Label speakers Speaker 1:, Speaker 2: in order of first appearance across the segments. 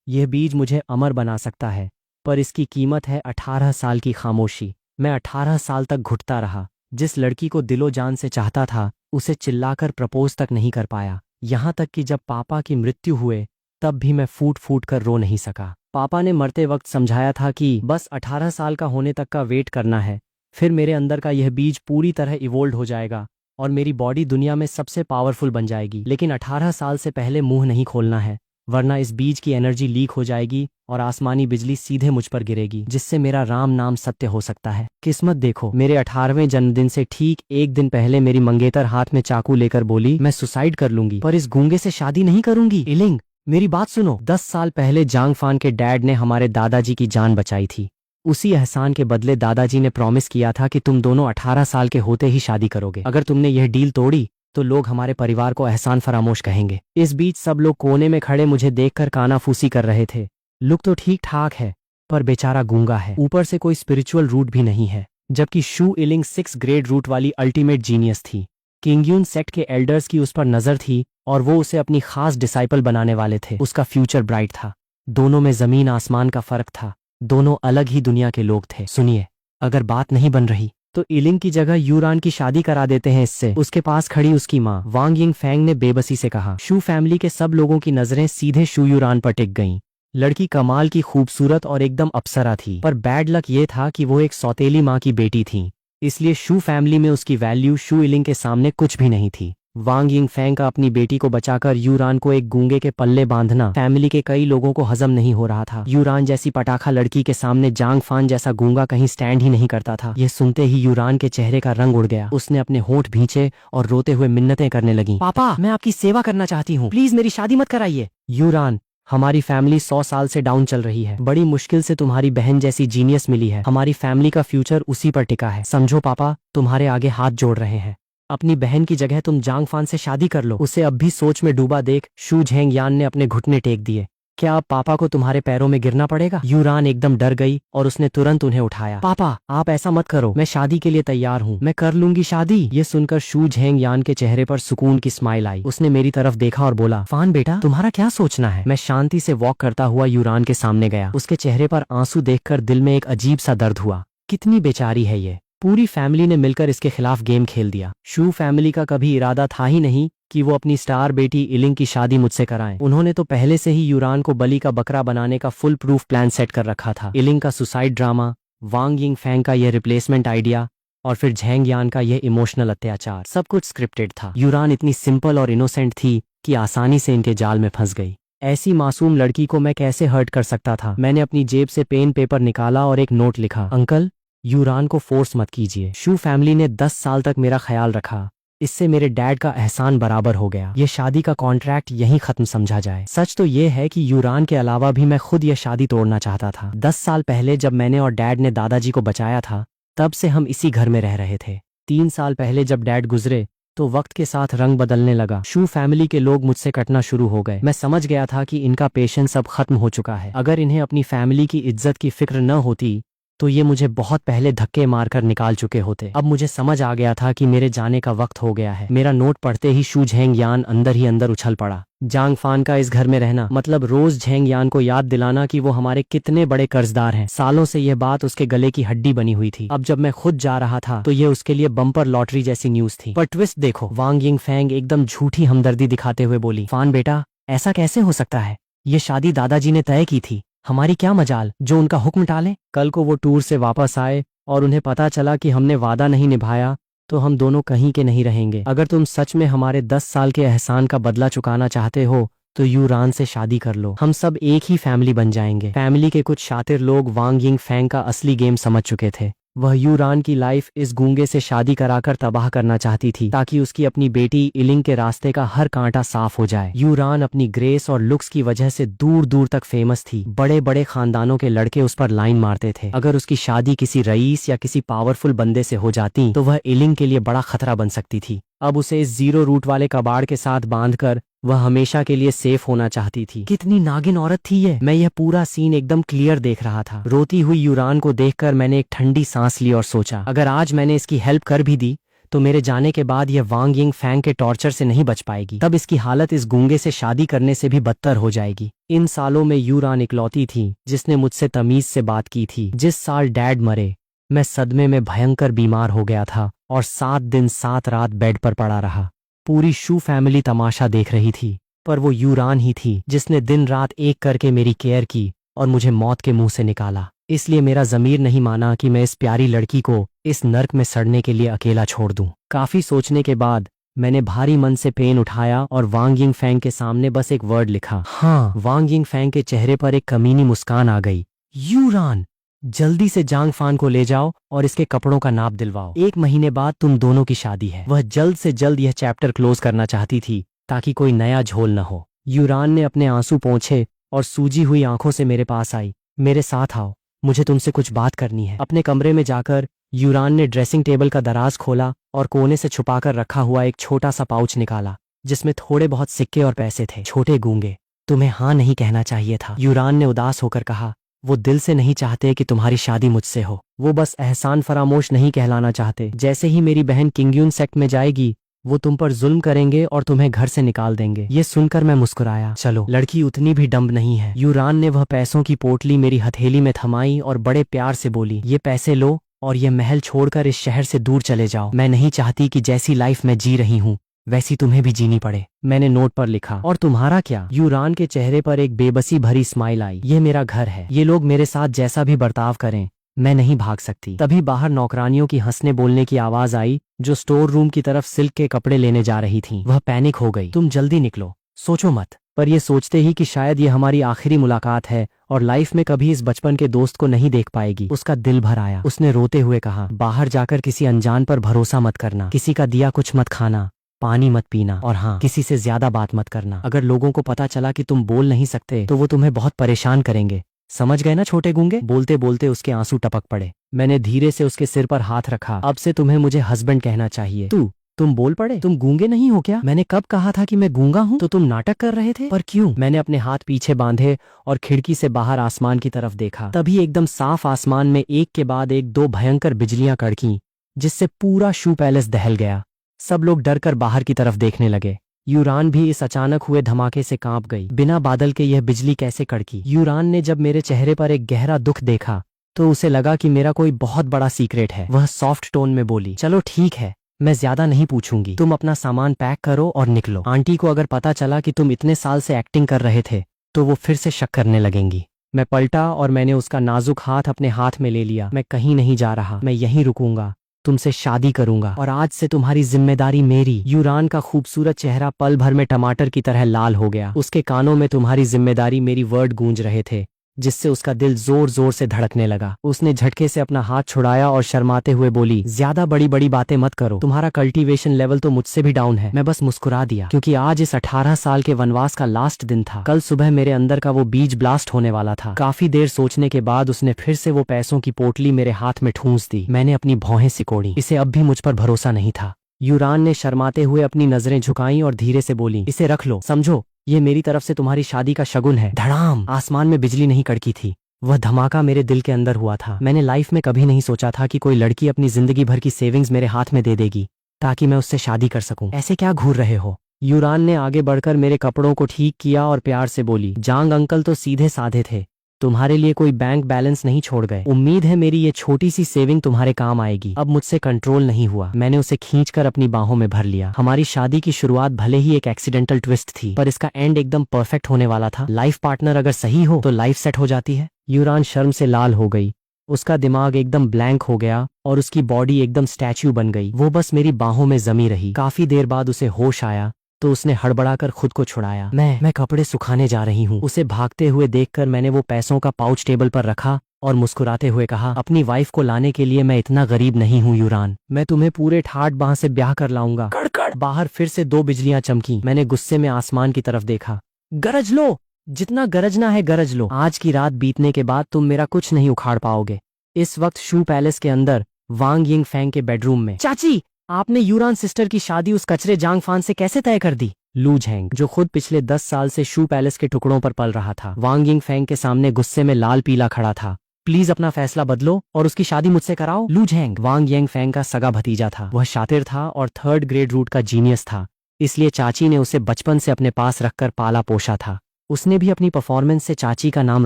Speaker 1: यह बीज मुझे अमर बना सकता है, पर इसकी कीमत है 18 साल की खामोशी। मैं 18 साल तक घुटता रहा। जिस लड़की को दिलो जान से चाहता था, उसे चिल्लाकर प्रपोज तक नहीं कर पाया। यहाँ तक कि जब पापा की मृत्यु हुए, तब भी मैं फूट फूट कर रो नहीं सका। पापा ने मरते वक्त समझाया था कि बस 18 साल का होने तक का वेट करना है, फिर मेरे अंदर का यह बीज पूरी तरह इवोल्व हो जाएगा और मेरी बॉडी दुनिया में सबसे पावरफुल बन जाएगी। लेकिन 18 साल से पहले मुंह नहीं खोलना है, वरना इस बीज की एनर्जी लीक हो जाएगी और आसमानी बिजली सीधे मुझ पर गिरेगी, जिससे मेरा राम नाम सत्य हो सकता है। किस्मत देखो, मेरे 18वें जन्मदिन से ठीक एक दिन पहले मेरी मंगेतर हाथ में चाकू लेकर बोली, मैं सुसाइड कर लूंगी, पर इस गूंगे से शादी नहीं करूंगी। इलिंग, मेरी बात सुनो। 10 साल पहले जांग फान के डैड ने हमारे दादाजी की जान बचाई थी। उसी एहसान के बदले दादाजी ने प्रॉमिस किया था कि तुम दोनों 18 साल के होते ही शादी करोगे। अगर तुमने यह डील तोड़ी तो लोग हमारे परिवार को एहसान फरामोश कहेंगे। इस बीच सब लोग कोने में खड़े मुझे देखकर कानाफूसी कर रहे थे। लुक तो ठीक ठाक है, पर बेचारा गूंगा है, ऊपर से कोई स्पिरिचुअल रूट भी नहीं है। जबकि शू इलिंग 6 ग्रेड रूट वाली अल्टीमेट जीनियस थी। किंगयून सेक्ट के एल्डर्स की उस पर नजर थी और वो उसे अपनी खास डिसाइपल बनाने वाले थे। उसका फ्यूचर ब्राइट था। दोनों में जमीन आसमान का फर्क था। दोनों अलग ही दुनिया के लोग थे। सुनिए, अगर बात नहीं बन रही तो इलिंग की जगह यूरान की शादी करा देते हैं इससे। उसके पास खड़ी उसकी माँ वांग यिंग फैंग ने बेबसी से कहा। शू फैमिली के सब लोगों की नजरें सीधे शू यूरान पर टिक गईं। लड़की कमाल की खूबसूरत और एकदम अप्सरा थी, पर बैड लक ये था कि वो एक सौतेली माँ की बेटी थी, इसलिए शू फैमिली में उसकी वैल्यू शू इलिंग के सामने कुछ भी नहीं थी। वांग यिंग फैंग का अपनी बेटी को बचाकर यूरान को एक गूंगे के पल्ले बांधना फैमिली के कई लोगों को हजम नहीं हो रहा था। यूरान जैसी पटाखा लड़की के सामने जांग फान जैसा गूंगा कहीं स्टैंड ही नहीं करता था। यह सुनते ही यूरान के चेहरे का रंग उड़ गया। उसने अपने होंठ भींचे और रोते हुए मिन्नतें करने लगी। पापा, मैं आपकी सेवा करना चाहती हूँ, प्लीज मेरी शादी मत कराइए। यूरान, हमारी फैमिली 100 साल से डाउन चल रही है। बड़ी मुश्किल से तुम्हारी बहन जैसी जीनियस मिली है। हमारी फैमिली का फ्यूचर उसी पर टिका है। समझो पापा, तुम्हारे आगे हाथ जोड़ रहे हैं। अपनी बहन की जगह तुम जांग फान से शादी कर लो। उसे अब भी सोच में डूबा देख शू झेंग यान ने अपने घुटने टेक दिए। क्या अब पापा को तुम्हारे पैरों में गिरना पड़ेगा? यूरान एकदम डर गई और उसने तुरंत उन्हें उठाया। पापा, आप ऐसा मत करो, मैं शादी के लिए तैयार हूँ, मैं कर लूंगी शादी। ये सुनकर शू झेंग यान के चेहरे पर सुकून की स्माइल आई। उसने मेरी तरफ देखा और बोला, फान बेटा, तुम्हारा क्या सोचना है? मैं शांति से वॉक करता हुआ यूरान के सामने गया। उसके चेहरे पर आंसू देखकर दिल में एक अजीब सा दर्द हुआ। कितनी बेचारी है ये। पूरी फैमिली ने मिलकर इसके खिलाफ गेम खेल दिया। शू फैमिली का कभी इरादा था ही नहीं कि वो अपनी स्टार बेटी इलिंग की शादी मुझसे कराएं। उन्होंने तो पहले से ही यूरान को बलि का बकरा बनाने का फुल प्रूफ प्लान सेट कर रखा था। इलिंग का सुसाइड ड्रामा, वांग यिंग फैंग का यह रिप्लेसमेंट आइडिया और फिर झेंग यान का यह इमोशनल अत्याचार, सब कुछ स्क्रिप्टेड था। यूरान इतनी सिंपल और इनोसेंट थी कि आसानी से इनके जाल में फंस गई। ऐसी मासूम लड़की को मैं कैसे हर्ट कर सकता था? मैंने अपनी जेब से पेन पेपर निकाला और एक नोट लिखा। अंकल, यूरान को फोर्स मत कीजिए। शू फैमिली ने 10 साल तक मेरा ख्याल रखा। इससे मेरे डैड का एहसान बराबर हो गया। ये शादी का कॉन्ट्रैक्ट यहीं खत्म समझा जाए। सच तो ये है कि यूरान के अलावा भी मैं खुद ये शादी तोड़ना चाहता था। 10 साल पहले जब मैंने और डैड ने दादाजी को बचाया था, तब से हम इसी घर में रह रहे थे। 3 साल पहले जब डैड गुजरे तो वक्त के साथ रंग बदलने लगा। शू फैमिली के लोग मुझसे कटना शुरू हो गए। मैं समझ गया था कि इनका पेशेंस अब खत्म हो चुका है। अगर इन्हें अपनी फैमिली की इज्जत की फिक्र न होती तो ये मुझे बहुत पहले धक्के मारकर निकाल चुके होते। अब मुझे समझ आ गया था कि मेरे जाने का वक्त हो गया है। मेरा नोट पढ़ते ही शू झेंग यान अंदर ही अंदर उछल पड़ा। जांग फान का इस घर में रहना मतलब रोज झेंग यान को याद दिलाना कि वो हमारे कितने बड़े कर्जदार हैं। सालों से यह बात उसके गले की हड्डी बनी हुई थी। अब जब मैं खुद जा रहा था तो ये उसके लिए बम्पर लॉटरी जैसी न्यूज थी। पर ट्विस्ट देखो, वांग यिंग फैंग एकदम झूठी हमदर्दी दिखाते हुए बोली, फान बेटा, ऐसा कैसे हो सकता है? ये शादी दादाजी ने तय की थी। हमारी क्या मजाल जो उनका हुक्म टाले। कल को वो टूर से वापस आए और उन्हें पता चला कि हमने वादा नहीं निभाया तो हम दोनों कहीं के नहीं रहेंगे। अगर तुम सच में हमारे 10 साल के एहसान का बदला चुकाना चाहते हो तो यूरान से शादी कर लो। हम सब एक ही फैमिली बन जाएंगे। फैमिली के कुछ शातिर लोग वांग यिंग फैंग का असली गेम समझ चुके थे। वह यूरान की लाइफ इस गूंगे से शादी कराकर तबाह करना चाहती थी ताकि उसकी अपनी बेटी इलिंग के रास्ते का हर कांटा साफ हो जाए। यूरान अपनी ग्रेस और लुक्स की वजह से दूर दूर तक फेमस थी। बड़े बड़े खानदानों के लड़के उस पर लाइन मारते थे। अगर उसकी शादी किसी रईस या किसी पावरफुल बंदे से हो जाती तो वह इलिंग के लिए बड़ा खतरा बन सकती थी। अब उसे इस 0 रूट वाले कबाड़ के साथ बांधकर वह हमेशा के लिए सेफ होना चाहती थी। कितनी नागिन औरत थी ये। मैं यह पूरा सीन एकदम क्लियर देख रहा था। रोती हुई यूरान को देखकर मैंने एक ठंडी सांस ली और सोचा, अगर आज मैंने इसकी हेल्प कर भी दी तो मेरे जाने के बाद यह वांग यिंग फैंग के टॉर्चर से नहीं बच पाएगी। तब इसकी हालत इस गूंगे से शादी करने से भी बदतर हो जाएगी। इन सालों में यूरान इकलौती थी जिसने मुझसे तमीज से बात की थी। जिस साल डैड मरे, मैं सदमे में भयंकर बीमार हो गया था और 7 दिन 7 रात बेड पर पड़ा रहा। पूरी शू फैमिली तमाशा देख रही थी, पर वो यूरान ही थी जिसने दिन रात एक करके मेरी केयर की और मुझे मौत के मुंह से निकाला। इसलिए मेरा ज़मीर नहीं माना कि मैं इस प्यारी लड़की को इस नर्क में सड़ने के लिए अकेला छोड़ दूं। काफी सोचने के बाद मैंने भारी मन से पेन उठाया और वांग यिंग फैंग के सामने बस एक वर्ड लिखा। हाँ, वांग यिंग फैंग के चेहरे पर एक कमीनी मुस्कान आ गई। यूरान, जल्दी से जांग फान को ले जाओ और इसके कपड़ों का नाप दिलवाओ। 1 महीने बाद तुम दोनों की शादी है। वह जल्द से जल्द यह चैप्टर क्लोज करना चाहती थी ताकि कोई नया झोल न हो। यूरान ने अपने आंसू पोंछे और सूजी हुई आंखों से मेरे पास आई। मेरे साथ आओ, मुझे तुमसे कुछ बात करनी है। अपने कमरे में जाकर यूरान ने ड्रेसिंग टेबल का दराज खोला और कोने से छुपाकर रखा हुआ एक छोटा सा पाउच निकाला जिसमें थोड़े बहुत सिक्के और पैसे थे। छोटे गूंगे, तुम्हें हाँ नहीं कहना चाहिए था, यूरान ने उदास होकर कहा। वो दिल से नहीं चाहते कि तुम्हारी शादी मुझसे हो। वो बस एहसान फरामोश नहीं कहलाना चाहते। जैसे ही मेरी बहन किंगयून सेक्ट में जाएगी, वो तुम पर जुल्म करेंगे और तुम्हें घर से निकाल देंगे। ये सुनकर मैं मुस्कुराया। चलो, लड़की उतनी भी डम्ब नहीं है। यूरान ने वह पैसों की पोटली मेरी हथेली में थमाई और बड़े प्यार से बोली, ये पैसे लो और ये महल छोड़कर इस शहर से दूर चले जाओ। मैं नहीं चाहती कि जैसी लाइफ मैं जी रही हूँ वैसी तुम्हें भी जीनी पड़े। मैंने नोट पर लिखा। और तुम्हारा क्या? यूरान के चेहरे पर एक बेबसी भरी स्माइल आई। ये मेरा घर है, ये लोग मेरे साथ जैसा भी बर्ताव करें, मैं नहीं भाग सकती। तभी बाहर नौकरानियों की हंसने बोलने की आवाज आई जो स्टोर रूम की तरफ सिल्क के कपड़े लेने जा रही थीं। वह पैनिक हो गई। तुम जल्दी निकलो, सोचो मत। पर ये सोचते ही कि शायद ये हमारी आखिरी मुलाकात है और लाइफ में कभी इस बचपन के दोस्त को नहीं देख पाएगी। उसका दिल भर आया। उसने रोते हुए कहा, बाहर जाकर किसी अनजान पर भरोसा मत करना, किसी का दिया कुछ मत खाना, पानी मत पीना और हाँ, किसी से ज्यादा बात मत करना। अगर लोगों को पता चला कि तुम बोल नहीं सकते तो वो तुम्हें बहुत परेशान करेंगे। समझ गए ना छोटे गूंगे? बोलते बोलते उसके आंसू टपक पड़े। मैंने धीरे से उसके सिर पर हाथ रखा। अब से तुम्हें मुझे हस्बैंड कहना चाहिए। तुम बोल पड़े? तुम गूंगे नहीं हो क्या? मैंने कब कहा था कि मैं गूंगा हूँ? तो तुम नाटक कर रहे थे। पर क्यों? मैंने अपने हाथ पीछे बांधे और खिड़की से बाहर आसमान की तरफ देखा। तभी एकदम साफ आसमान में एक के बाद एक 2 भयंकर बिजलियां कड़कीं, जिससे पूरा शू पैलेस दहल गया। सब लोग डर कर बाहर की तरफ देखने लगे। यूरान भी इस अचानक हुए धमाके से कांप गई। बिना बादल के यह बिजली कैसे कड़की? यूरान ने जब मेरे चेहरे पर एक गहरा दुख देखा तो उसे लगा कि मेरा कोई बहुत बड़ा सीक्रेट है। वह सॉफ्ट टोन में बोली, चलो ठीक है, मैं ज्यादा नहीं पूछूंगी। तुम अपना सामान पैक करो और निकलो। आंटी को अगर पता चला कि तुम इतने साल से एक्टिंग कर रहे थे तो वो फिर से शक करने लगेंगी। मैं पलटा और मैंने उसका नाजुक हाथ अपने हाथ में ले लिया। मैं कहीं नहीं जा रहा, मैं यहीं रुकूंगा, तुमसे शादी करूंगा और आज से तुम्हारी जिम्मेदारी मेरी। यूरान का खूबसूरत चेहरा पल भर में टमाटर की तरह लाल हो गया। उसके कानों में तुम्हारी जिम्मेदारी मेरी वर्ड गूंज रहे थे, जिससे उसका दिल जोर जोर से धड़कने लगा। उसने झटके से अपना हाथ छुड़ाया और शर्माते हुए बोली, ज्यादा बड़ी बड़ी बातें मत करो, तुम्हारा कल्टीवेशन लेवल तो मुझसे भी डाउन है। मैं बस मुस्कुरा दिया क्योंकि आज इस 18 साल के वनवास का लास्ट दिन था। कल सुबह मेरे अंदर का वो बीज ब्लास्ट होने वाला था। काफी देर सोचने के बाद उसने फिर से वो पैसों की पोटली मेरे हाथ में ठूंस दी। मैंने अपनी भौहें सिकोड़ी। इसे अब भी मुझ पर भरोसा नहीं था। यूरान ने शर्माते हुए अपनी नजरें झुकाई और धीरे से बोली, इसे रख लो, समझो ये मेरी तरफ से तुम्हारी शादी का शगुन है। धड़ाम! आसमान में बिजली नहीं कड़की थी, वह धमाका मेरे दिल के अंदर हुआ था। मैंने लाइफ में कभी नहीं सोचा था कि कोई लड़की अपनी जिंदगी भर की सेविंग्स मेरे हाथ में दे देगी ताकि मैं उससे शादी कर सकूं। ऐसे क्या घूर रहे हो? यूरान ने आगे बढ़कर मेरे कपड़ों को ठीक किया और प्यार से बोली, जांग अंकल तो सीधे साधे थे, तुम्हारे लिए कोई बैंक बैलेंस नहीं छोड़ गए। उम्मीद है मेरी ये छोटी सी सेविंग तुम्हारे काम आएगी। अब मुझसे कंट्रोल नहीं हुआ, मैंने उसे खींचकर अपनी बाहों में भर लिया। हमारी शादी की शुरुआत भले ही एक एक्सीडेंटल ट्विस्ट थी, पर इसका एंड एकदम परफेक्ट होने वाला था। लाइफ पार्टनर अगर सही हो तो लाइफ सेट हो जाती है। यूरान शर्म से लाल हो गई, उसका दिमाग एकदम ब्लैंक हो गया और उसकी बॉडी एकदम स्टैच्यू बन गई। वो बस मेरी बाहों में जमी रही। काफी देर बाद उसे होश आया तो उसने हड़बड़ाकर खुद को छुड़ाया। मैं कपड़े सुखाने जा रही हूँ। उसे भागते हुए देखकर मैंने वो पैसों का पाउच टेबल पर रखा और मुस्कुराते हुए कहा, अपनी वाइफ को लाने के लिए मैं इतना गरीब नहीं हूँ यूरान, मैं तुम्हें पूरे ठाट बाह से ब्याह कर लाऊंगा। कड़कड़! बाहर फिर से 2 बिजलियां चमकी। मैंने गुस्से में आसमान की तरफ देखा। गरज लो, जितना गरजना है गरज लो। आज की रात बीतने के बाद तुम मेरा कुछ नहीं उखाड़ पाओगे। इस वक्त शू पैलेस के अंदर वांग यिंग फैंग के बेडरूम में। चाची, आपने यूरान सिस्टर की शादी उस कचरे जांग फान से कैसे तय कर दी? लू झेंग, जो खुद पिछले 10 साल से शू पैलेस के टुकड़ों पर पल रहा था, वांग यिंग फैंग के सामने गुस्से में लाल पीला खड़ा था प्लीज अपना फैसला बदलो और उसकी शादी मुझसे कराओ। लू झेंग वांग येंग फेंग का सगा भतीजा था। वह शातिर था और 3rd ग्रेड रूट का जीनियस था, इसलिए चाची ने उसे बचपन से अपने पास रखकर पाला पोषा था। उसने भी अपनी परफॉर्मेंस से चाची का नाम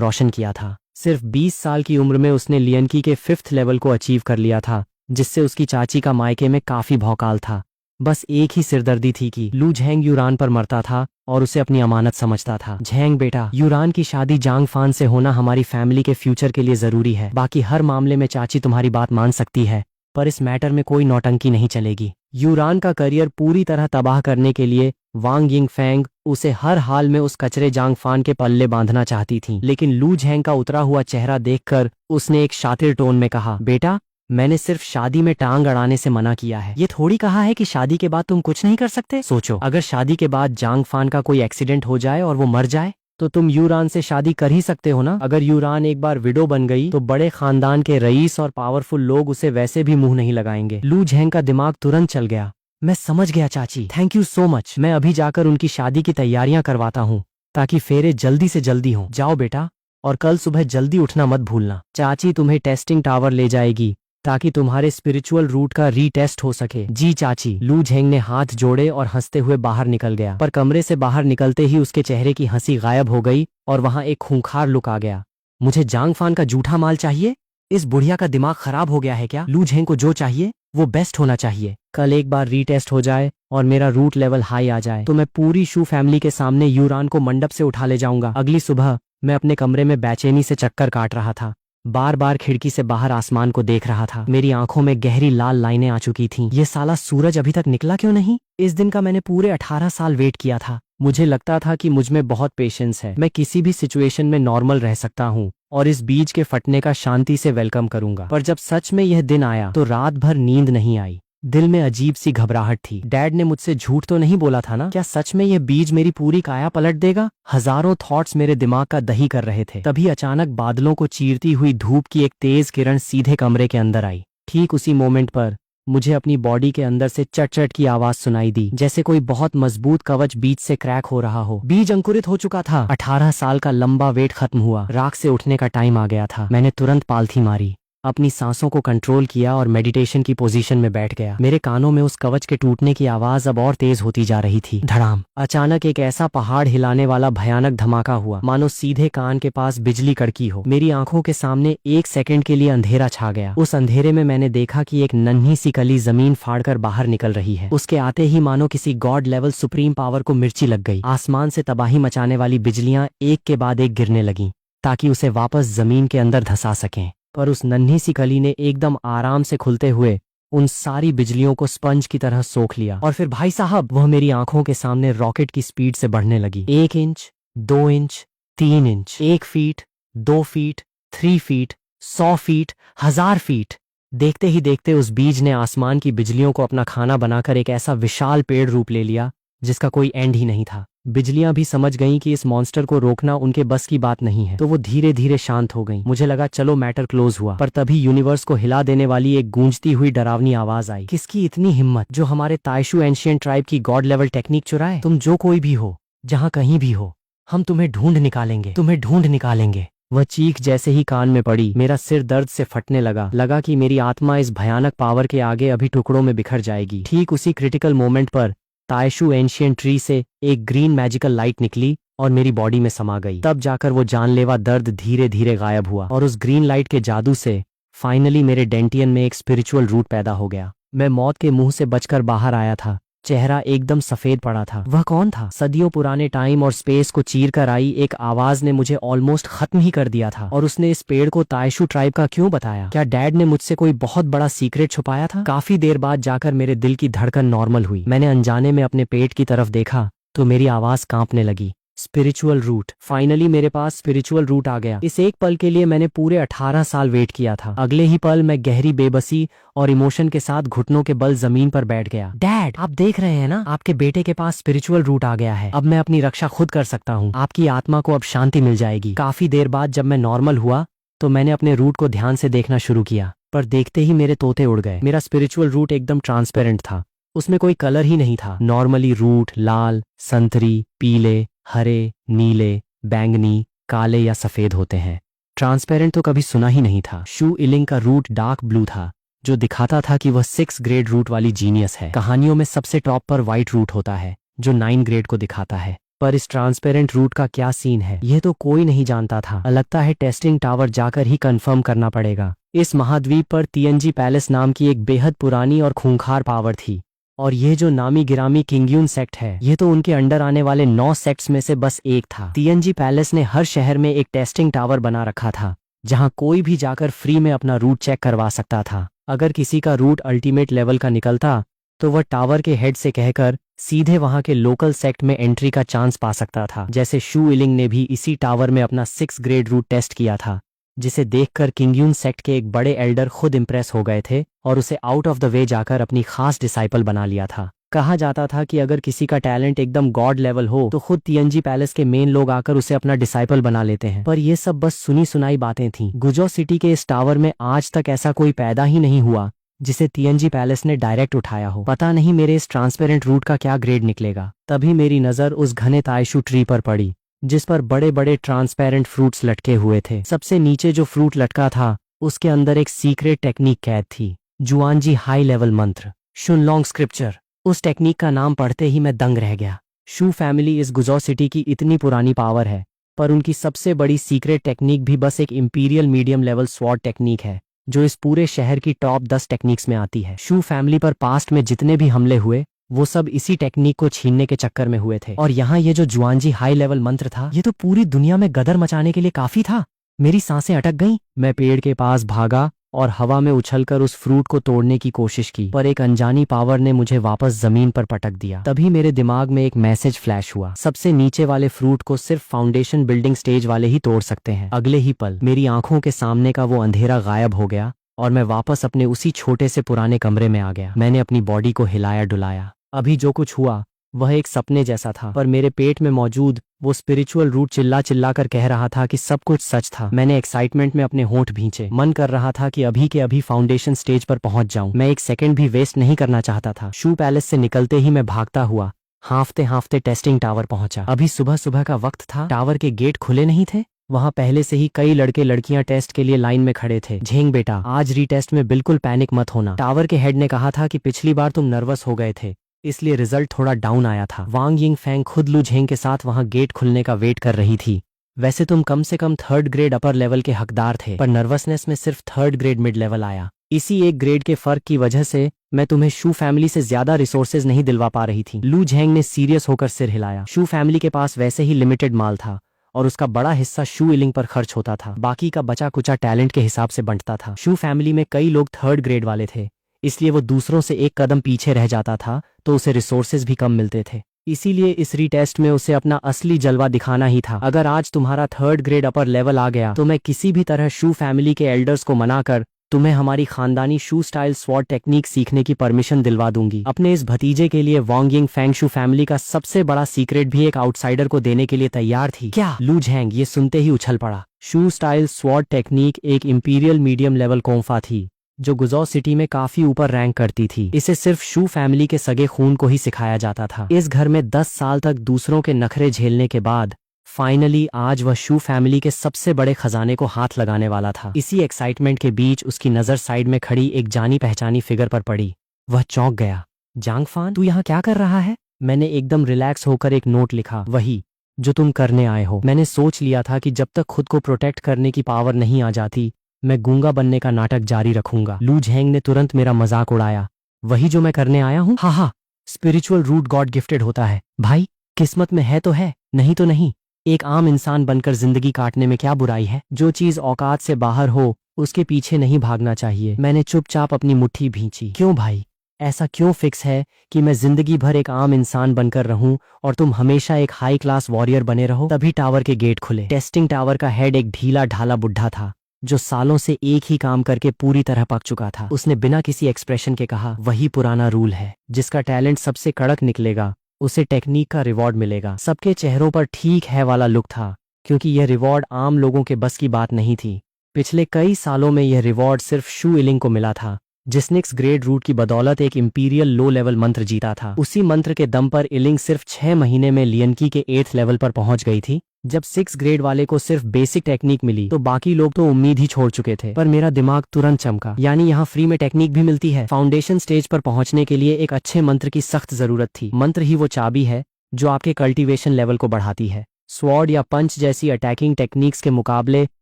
Speaker 1: रोशन किया था। सिर्फ 20 साल की उम्र में उसने लियनकी के 5th लेवल को अचीव कर लिया था, जिससे उसकी चाची का मायके में काफी भौकाल था। बस एक ही सिरदर्दी थी कि लू झेंग यूरान पर मरता था और उसे अपनी अमानत समझता था। झेंग बेटा, यूरान की शादी जांग फान से होना हमारी फैमिली के फ्यूचर के लिए जरूरी है। बाकी हर मामले में चाची तुम्हारी बात मान सकती है, पर इस मैटर में कोई नौटंकी नहीं चलेगी। यूरान का करियर पूरी तरह तबाह करने के लिए वांग यिंग फेंग उसे हर हाल में उस कचरे जांग फान के पल्ले बांधना चाहती थी। लेकिन लू झेंग का उतरा हुआ चेहरा देखकर उसने एक शातिर टोन में कहा, बेटा, मैंने सिर्फ शादी में टांग अड़ाने से मना किया है। ये थोड़ी कहा है कि शादी के बाद तुम कुछ नहीं कर सकते। सोचो, अगर शादी के बाद जांग फान का कोई एक्सीडेंट हो जाए और वो मर जाए, तो तुम यूरान से शादी कर ही सकते हो ना। अगर यूरान एक बार विडो बन गई तो बड़े खानदान के रईस और पावरफुल लोग उसे वैसे भी मुंह नहीं लगाएंगे। लू झेंग का दिमाग तुरंत चल गया। मैं समझ गया चाची, थैंक यू सो मच। मैं अभी जाकर उनकी शादी की तैयारियां करवाता हूँ ताकि फेरे जल्दी से जल्दी हों। जाओ बेटा, और कल सुबह जल्दी उठना मत भूलना। चाची तुम्हें टेस्टिंग टावर ले जाएगी ताकि तुम्हारे स्पिरिचुअल रूट का रीटेस्ट हो सके। जी चाची। लू झेंग ने हाथ जोड़े और हंसते हुए बाहर निकल गया, पर कमरे से बाहर निकलते ही उसके चेहरे की हंसी गायब हो गई और वहां एक खूंखार लुक आ गया। मुझे जांग फान का जूठा माल चाहिए? इस बुढ़िया का दिमाग खराब हो गया है क्या? लू झेंग को जो चाहिए वो बेस्ट होना चाहिए। कल एक बार रीटेस्ट हो जाए और मेरा रूट लेवल हाई आ जाए तो मैं पूरी शू फैमिली के सामने यूरान को मंडप से उठा ले जाऊंगा। अगली सुबह मैं अपने कमरे में बेचैनी से चक्कर काट रहा था, बार बार खिड़की से बाहर आसमान को देख रहा था। मेरी आंखों में गहरी लाल लाइनें आ चुकी थीं। ये साला सूरज अभी तक निकला क्यों नहीं? इस दिन का मैंने पूरे 18 साल वेट किया था। मुझे लगता था कि मुझ में बहुत पेशेंस है, मैं किसी भी सिचुएशन में नॉर्मल रह सकता हूँ और इस बीज के फटने का शांति से वेलकम करूंगा। पर जब सच में यह दिन आया तो रात भर नींद नहीं आई। दिल में अजीब सी घबराहट थी। डैड ने मुझसे झूठ तो नहीं बोला था ना? क्या सच में यह बीज मेरी पूरी काया पलट देगा? हजारों थॉट्स मेरे दिमाग का दही कर रहे थे। तभी अचानक बादलों को चीरती हुई धूप की एक तेज किरण सीधे कमरे के अंदर आई। ठीक उसी मोमेंट पर मुझे अपनी बॉडी के अंदर से चट चट की आवाज सुनाई दी, जैसे कोई बहुत मजबूत कवच बीज से क्रैक हो रहा हो। बीज अंकुरित हो चुका था। 18 साल का लंबा वेट खत्म हुआ। राख से उठने का टाइम आ गया था। मैंने तुरंत पालथी मारी, अपनी सांसों को कंट्रोल किया और मेडिटेशन की पोजीशन में बैठ गया। मेरे कानों में उस कवच के टूटने की आवाज अब और तेज होती जा रही थी। धड़ाम। अचानक एक ऐसा पहाड़ हिलाने वाला भयानक धमाका हुआ, मानो सीधे कान के पास बिजली कड़की हो। मेरी आंखों के सामने 1 सेकंड के लिए अंधेरा छा गया। उस अंधेरे में मैंने देखा कि एक नन्ही सी कली जमीन फाड़कर बाहर निकल रही है। उसके आते ही मानो किसी गॉड लेवल सुप्रीम पावर को मिर्ची लग गई। आसमान से तबाही मचाने वाली बिजलियां एक के बाद एक गिरने लगीं ताकि उसे वापस जमीन के अंदर धंसा सकें। पर उस नन्ही सी कली ने एकदम आराम से खुलते हुए उन सारी बिजलियों को स्पंज की तरह सोख लिया। और फिर भाई साहब, वह मेरी आंखों के सामने रॉकेट की स्पीड से बढ़ने लगी। 1 inch, 2 inch, 3 inch, 1 feet, 2 feet, 3 feet, 100 feet, 1000 feet. देखते ही देखते उस बीज ने आसमान की बिजलियों को अपना खाना बनाकर एक ऐसा विशाल पेड़ रूप ले लिया जिसका कोई एंड ही नहीं था। बिजलियां भी समझ गईं कि इस मॉन्स्टर को रोकना उनके बस की बात नहीं है, तो वो धीरे धीरे शांत हो गईं। मुझे लगा चलो मैटर क्लोज हुआ, पर तभी यूनिवर्स को हिला देने वाली एक गूंजती हुई डरावनी आवाज आई। किसकी इतनी हिम्मत जो हमारे ताइशू एंशिएंट ट्राइब की गॉड लेवल टेक्निक चुराए? तुम जो कोई भी हो, जहां कहीं भी हो, हम तुम्हें ढूंढ निकालेंगे, तुम्हें ढूंढ निकालेंगे। वह चीख जैसे ही कान में पड़ी, मेरा सिर दर्द से फटने लगा कि मेरी आत्मा इस भयानक पावर के आगे अभी टुकड़ों में बिखर जाएगी। ठीक उसी क्रिटिकल मोमेंट पर ताइशू एंशिएंट ट्री से एक ग्रीन मैजिकल लाइट निकली और मेरी बॉडी में समा गई। तब जाकर वो जानलेवा दर्द धीरे धीरे गायब हुआ और उस ग्रीन लाइट के जादू से फाइनली मेरे डेंटियन में एक स्पिरिचुअल रूट पैदा हो गया। मैं मौत के मुंह से बचकर बाहर आया था। चेहरा एकदम सफेद पड़ा था। वह कौन था? सदियों पुराने टाइम और स्पेस को चीर कर आई एक आवाज ने मुझे ऑलमोस्ट खत्म ही कर दिया था। और उसने इस पेड़ को ताइशू ट्राइब का क्यों बताया? क्या डैड ने मुझसे कोई बहुत बड़ा सीक्रेट छुपाया था? काफी देर बाद जाकर मेरे दिल की धड़कन नॉर्मल हुई। मैंने अनजाने में अपने पेट की तरफ देखा तो मेरी आवाज कांपने लगी। Spiritual root. फाइनली मेरे पास स्पिरिचुअल रूट आ गया। इस एक पल के लिए मैंने पूरे 18 साल वेट किया था। अगले ही पल मैं गहरी बेबसी और इमोशन के साथ घुटनों के बल जमीन पर बैठ गया। डैड, आप देख रहे हैं ना, आपके बेटे के पास स्पिरिचुअल रूट आ गया है। अब मैं अपनी रक्षा खुद कर सकता हूँ। आपकी आत्मा को अब शांति मिल जाएगी। काफी देर बाद जब मैं नॉर्मल हुआ तो मैंने अपने रूट को ध्यान से देखना शुरू किया, पर देखते ही मेरे तोते उड़ गए। मेरा स्पिरिचुअल रूट एकदम ट्रांसपेरेंट था, उसमें कोई कलर ही नहीं था। नॉर्मली रूट लाल, संतरी, पीले, हरे, नीले, बैंगनी, काले या सफेद होते हैं। ट्रांसपेरेंट तो कभी सुना ही नहीं था। शू इलिंग का रूट डार्क ब्लू था, जो दिखाता था कि वह 6 ग्रेड रूट वाली जीनियस है। कहानियों में सबसे टॉप पर व्हाइट रूट होता है, जो 9 ग्रेड को दिखाता है। पर इस ट्रांसपेरेंट रूट का क्या सीन है, यह तो कोई नहीं जानता था। लगता है टेस्टिंग टावर जाकर ही कंफर्म करना पड़ेगा। इस महाद्वीप पर TNG पैलेस नाम की एक बेहद पुरानी और खूंखार पावर थी, और यह जो नामी गिरामी किंगयून सेक्ट है, यह तो उनके अंडर आने वाले 9 सेक्ट्स में से बस एक था। TNG पैलेस ने हर शहर में एक टेस्टिंग टावर बना रखा था, जहां कोई भी जाकर फ्री में अपना रूट चेक करवा सकता था। अगर किसी का रूट अल्टीमेट लेवल का निकलता तो वह टावर के हेड से कहकर सीधे वहां के लोकल सेक्ट में एंट्री का चांस पा सकता था। जैसे शू इलिंग ने भी इसी टावर में अपना 6 ग्रेड रूट टेस्ट किया था, जिसे देखकर किंगयून सेक्ट के एक बड़े एल्डर खुद इंप्रेस हो गए थे और उसे आउट ऑफ द वे जाकर अपनी खास डिसाइपल बना लिया था। कहा जाता था कि अगर किसी का टैलेंट एकदम गॉड लेवल हो तो खुद TNG पैलेस के मेन लोग आकर उसे अपना डिसाइपल बना लेते हैं। पर यह सब बस सुनी सुनाई बातें थीं। गुजो सिटी के इस टावर में आज तक ऐसा कोई पैदा ही नहीं हुआ जिसे TNG पैलेस ने डायरेक्ट उठाया हो। पता नहीं मेरे इस ट्रांसपेरेंट रूट का क्या ग्रेड निकलेगा। तभी मेरी नजर उस घने तायशू ट्री पर पड़ी, जिस पर बड़े बड़े ट्रांसपेरेंट फ्रूट्स लटके हुए थे। सबसे नीचे जो फ्रूट लटका था, उसके अंदर एक सीक्रेट टेक्निक कैद थी, जुआनजी हाई लेवल मंत्र, शुनलोंग स्क्रिप्चर। उस टेक्निक का नाम पढ़ते ही मैं दंग रह गया। शू फैमिली इस गुजो सिटी की इतनी पुरानी पावर है, पर उनकी सबसे बड़ी सीक्रेट टेक्निक भी बस एक imperial medium level sword technique है, जो इस पूरे शहर की टॉप 10 टेक्निक्स में आती है। शू फैमिली पर पास्ट में जितने भी हमले हुए, वो सब इसी टेक्निक को छीनने के चक्कर में हुए थे। और यहाँ ये जो जुआनजी हाई लेवल मंत्र था, ये तो पूरी दुनिया में गदर मचाने के लिए काफी था। मेरी सांसें अटक गईं। मैं पेड़ के पास भागा और हवा में उछलकर उस फ्रूट को तोड़ने की कोशिश की, पर एक अनजानी पावर ने मुझे वापस जमीन पर पटक दिया। तभी मेरे दिमाग में एक मैसेज फ्लैश हुआ, सबसे नीचे वाले फ्रूट को सिर्फ फाउंडेशन बिल्डिंग स्टेज वाले ही तोड़ सकते हैं। अगले ही पल मेरी आंखों के सामने का वो अंधेरा गायब हो गया और मैं वापस अपने उसी छोटे से पुराने कमरे में आ गया। मैंने अपनी बॉडी को हिलाया डुलाया। अभी जो कुछ हुआ वह एक सपने जैसा था, पर मेरे पेट में मौजूद वो स्पिरिचुअल रूट चिल्ला चिल्ला कर कह रहा था कि सब कुछ सच था। मैंने एक्साइटमेंट में अपने होंठ भींचे। मन कर रहा था कि अभी के अभी फाउंडेशन स्टेज पर पहुंच जाऊं। मैं एक सेकंड भी वेस्ट नहीं करना चाहता था। शू पैलेस से निकलते ही मैं भागता हुआ हांफते हांफते टेस्टिंग टावर पहुंचा। अभी सुबह सुबह का वक्त था, टावर के गेट खुले नहीं थे। वहां पहले से ही कई लड़के लड़कियां टेस्ट के लिए लाइन में खड़े थे। झेंग बेटा, आज रीटेस्ट में बिल्कुल पैनिक मत होना। टावर के हेड ने कहा था कि पिछली बार तुम नर्वस हो गए थे, इसलिए रिजल्ट थोड़ा डाउन आया था। वांग यिंग फैंग खुद लू झेंग के साथ वहां गेट खुलने का वेट कर रही थी। वैसे तुम कम से कम 3rd ग्रेड अपर लेवल के हकदार थे, पर नर्वसनेस में सिर्फ 3rd ग्रेड मिड लेवल आया। इसी एक ग्रेड के फर्क की वजह से मैं तुम्हें शू फैमिली से ज्यादा रिसोर्सेज नहीं दिलवा पा रही थी। लू झेंग ने सीरियस होकर सिर हिलाया। शू फैमिली के पास वैसे ही लिमिटेड माल था और उसका बड़ा हिस्सा शू इलिंग पर खर्च होता था। बाकी का बचा कुचा टैलेंट के हिसाब से बंटता था। शू फैमिली में कई लोग 3rd ग्रेड वाले थे, इसलिए वो दूसरों से एक कदम पीछे रह जाता था, तो उसे रिसोर्सेज भी कम मिलते थे। इसीलिए इस रीटेस्ट में उसे अपना असली जलवा दिखाना ही था। अगर आज तुम्हारा 3rd ग्रेड अपर लेवल आ गया तो मैं किसी भी तरह शू फैमिली के एल्डर्स को मनाकर तुम्हें हमारी खानदानी शू स्टाइल स्वॉर्ड टेक्निक सीखने की परमिशन दिलवा दूंगी। अपने इस भतीजे के लिए वांग यिंग फैंग शू फैमिली का सबसे बड़ा सीक्रेट भी एक आउटसाइडर को देने के लिए तैयार थी। क्या? लू झेंग ये सुनते ही उछल पड़ा। शू स्टाइल स्वॉर्ड टेक्निक एक इंपीरियल मीडियम लेवल कोंफा थी, जो गुजो सिटी में काफी ऊपर रैंक करती थी। इसे सिर्फ शू फैमिली के सगे खून को ही सिखाया जाता था। इस घर में 10 साल तक दूसरों के नखरे झेलने के बाद फाइनली आज वह शू फैमिली के सबसे बड़े खजाने को हाथ लगाने वाला था। इसी एक्साइटमेंट के बीच उसकी नजर साइड में खड़ी एक जानी पहचानी फिगर पर पड़ी। वह चौंक गया। जांगफान, तू यहाँ क्या कर रहा है? मैंने एकदम रिलैक्स होकर एक नोट लिखा, वही जो तुम करने आए हो। मैंने सोच लिया था कि जब तक खुद को प्रोटेक्ट करने की पावर नहीं आ जाती, मैं गूंगा बनने का नाटक जारी रखूंगा। लू झेंग ने तुरंत मेरा मजाक उड़ाया। वही जो मैं करने आया हूँ? हा, स्पिरिचुअल रूट गॉड गिफ्टेड होता है भाई, किस्मत में है तो है, नहीं तो नहीं। एक आम इंसान बनकर जिंदगी काटने में क्या बुराई है? जो चीज औकात से बाहर हो उसके पीछे नहीं भागना चाहिए। मैंने चुपचाप अपनी मुट्ठी भींची। क्यों भाई, ऐसा क्यों फिक्स है कि मैं जिंदगी भर एक आम इंसान बनकर रहूं और तुम हमेशा एक हाई क्लास वॉरियर बने रहो? तभी टावर के गेट खुले। टेस्टिंग टावर का हेड एक ढीला ढाला बुढ़ा था, जो सालों से एक ही काम करके पूरी तरह पक चुका था। उसने बिना किसी एक्सप्रेशन के कहा, वही पुराना रूल है, जिसका टैलेंट सबसे कड़क निकलेगा उसे टेक्निक का रिवॉर्ड मिलेगा। सबके चेहरों पर ठीक है वाला लुक था, क्योंकि यह रिवॉर्ड आम लोगों के बस की बात नहीं थी। पिछले कई सालों में यह रिवॉर्ड सिर्फ शू इलिंग को मिला था, जिसने X ग्रेड रूट की बदौलत एक इंपीरियल लो लेवल मंत्र जीता था। उसी मंत्र के दम पर इलिंग सिर्फ 6 महीने में लियनकी के 8th लेवल पर पहुंच गई थी। जब 6 ग्रेड वाले को सिर्फ बेसिक टेक्निक मिली तो बाकी लोग तो उम्मीद ही छोड़ चुके थे, पर मेरा दिमाग तुरंत चमका। यानी यहाँ फ्री में टेक्निक भी मिलती है। फाउंडेशन स्टेज पर पहुंचने के लिए एक अच्छे मंत्र की सख्त जरूरत थी। मंत्र ही वो चाबी है जो आपके कल्टीवेशन लेवल को बढ़ाती है। स्वॉर्ड या पंच जैसी अटैकिंग टेक्निक्स के मुकाबले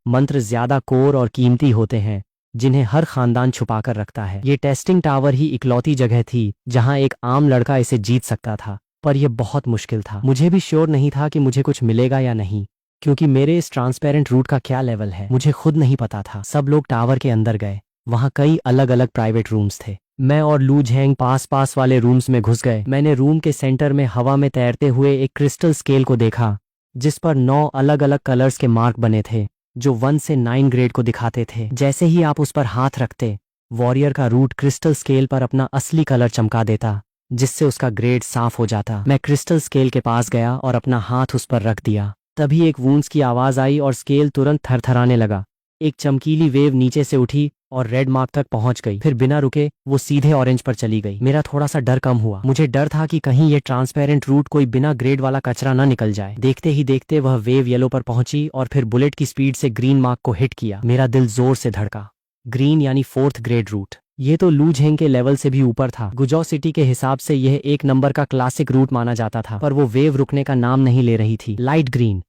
Speaker 1: मंत्र ज्यादा कोर और कीमती होते हैं, जिन्हें हर खानदान छुपा कर रखता है। ये टेस्टिंग टावर ही इकलौती जगह थी जहां एक आम लड़का इसे जीत सकता था, पर यह बहुत मुश्किल था। मुझे भी श्योर नहीं था कि मुझे कुछ मिलेगा या नहीं, क्योंकि मेरे इस ट्रांसपेरेंट रूट का क्या लेवल है मुझे खुद नहीं पता था। सब लोग टावर के अंदर गए। वहां कई अलग अलग प्राइवेट रूम्स थे। मैं और लू झेंग पास वाले रूम्स में घुस गए। मैंने रूम के सेंटर में हवा में तैरते हुए एक क्रिस्टल स्केल को देखा, जिस पर 9 अलग अलग कलर्स के मार्क बने थे जो 1 से 9 ग्रेड को दिखाते थे। जैसे ही आप उस पर हाथ रखते, वॉरियर का रूट क्रिस्टल स्केल पर अपना असली कलर चमका देता, जिससे उसका ग्रेड साफ हो जाता। मैं क्रिस्टल स्केल के पास गया और अपना हाथ उस पर रख दिया। तभी एक वूंस की आवाज आई और स्केल तुरंत थरथराने लगा। एक चमकीली वेव नीचे से उठी और रेड मार्क तक पहुंच गई। फिर बिना रुके वो सीधे ऑरेंज पर चली गई। मेरा थोड़ा सा डर कम हुआ। मुझे डर था कि कहीं ये ट्रांसपेरेंट रूट कोई बिना ग्रेड वाला कचरा न निकल जाए। देखते ही देखते वह वेव येलो पर पहुंची और फिर बुलेट की स्पीड से ग्रीन मार्क को हिट किया। मेरा दिल जोर से धड़का। ग्रीन यानी 4th ग्रेड रूट। ये तो लू झेंग के लेवल से भी ऊपर था। गुजौ सिटी के हिसाब से यह 1 नंबर का क्लासिक रूट माना जाता था, पर वो वेव रुकने का नाम नहीं ले रही थी। Light green,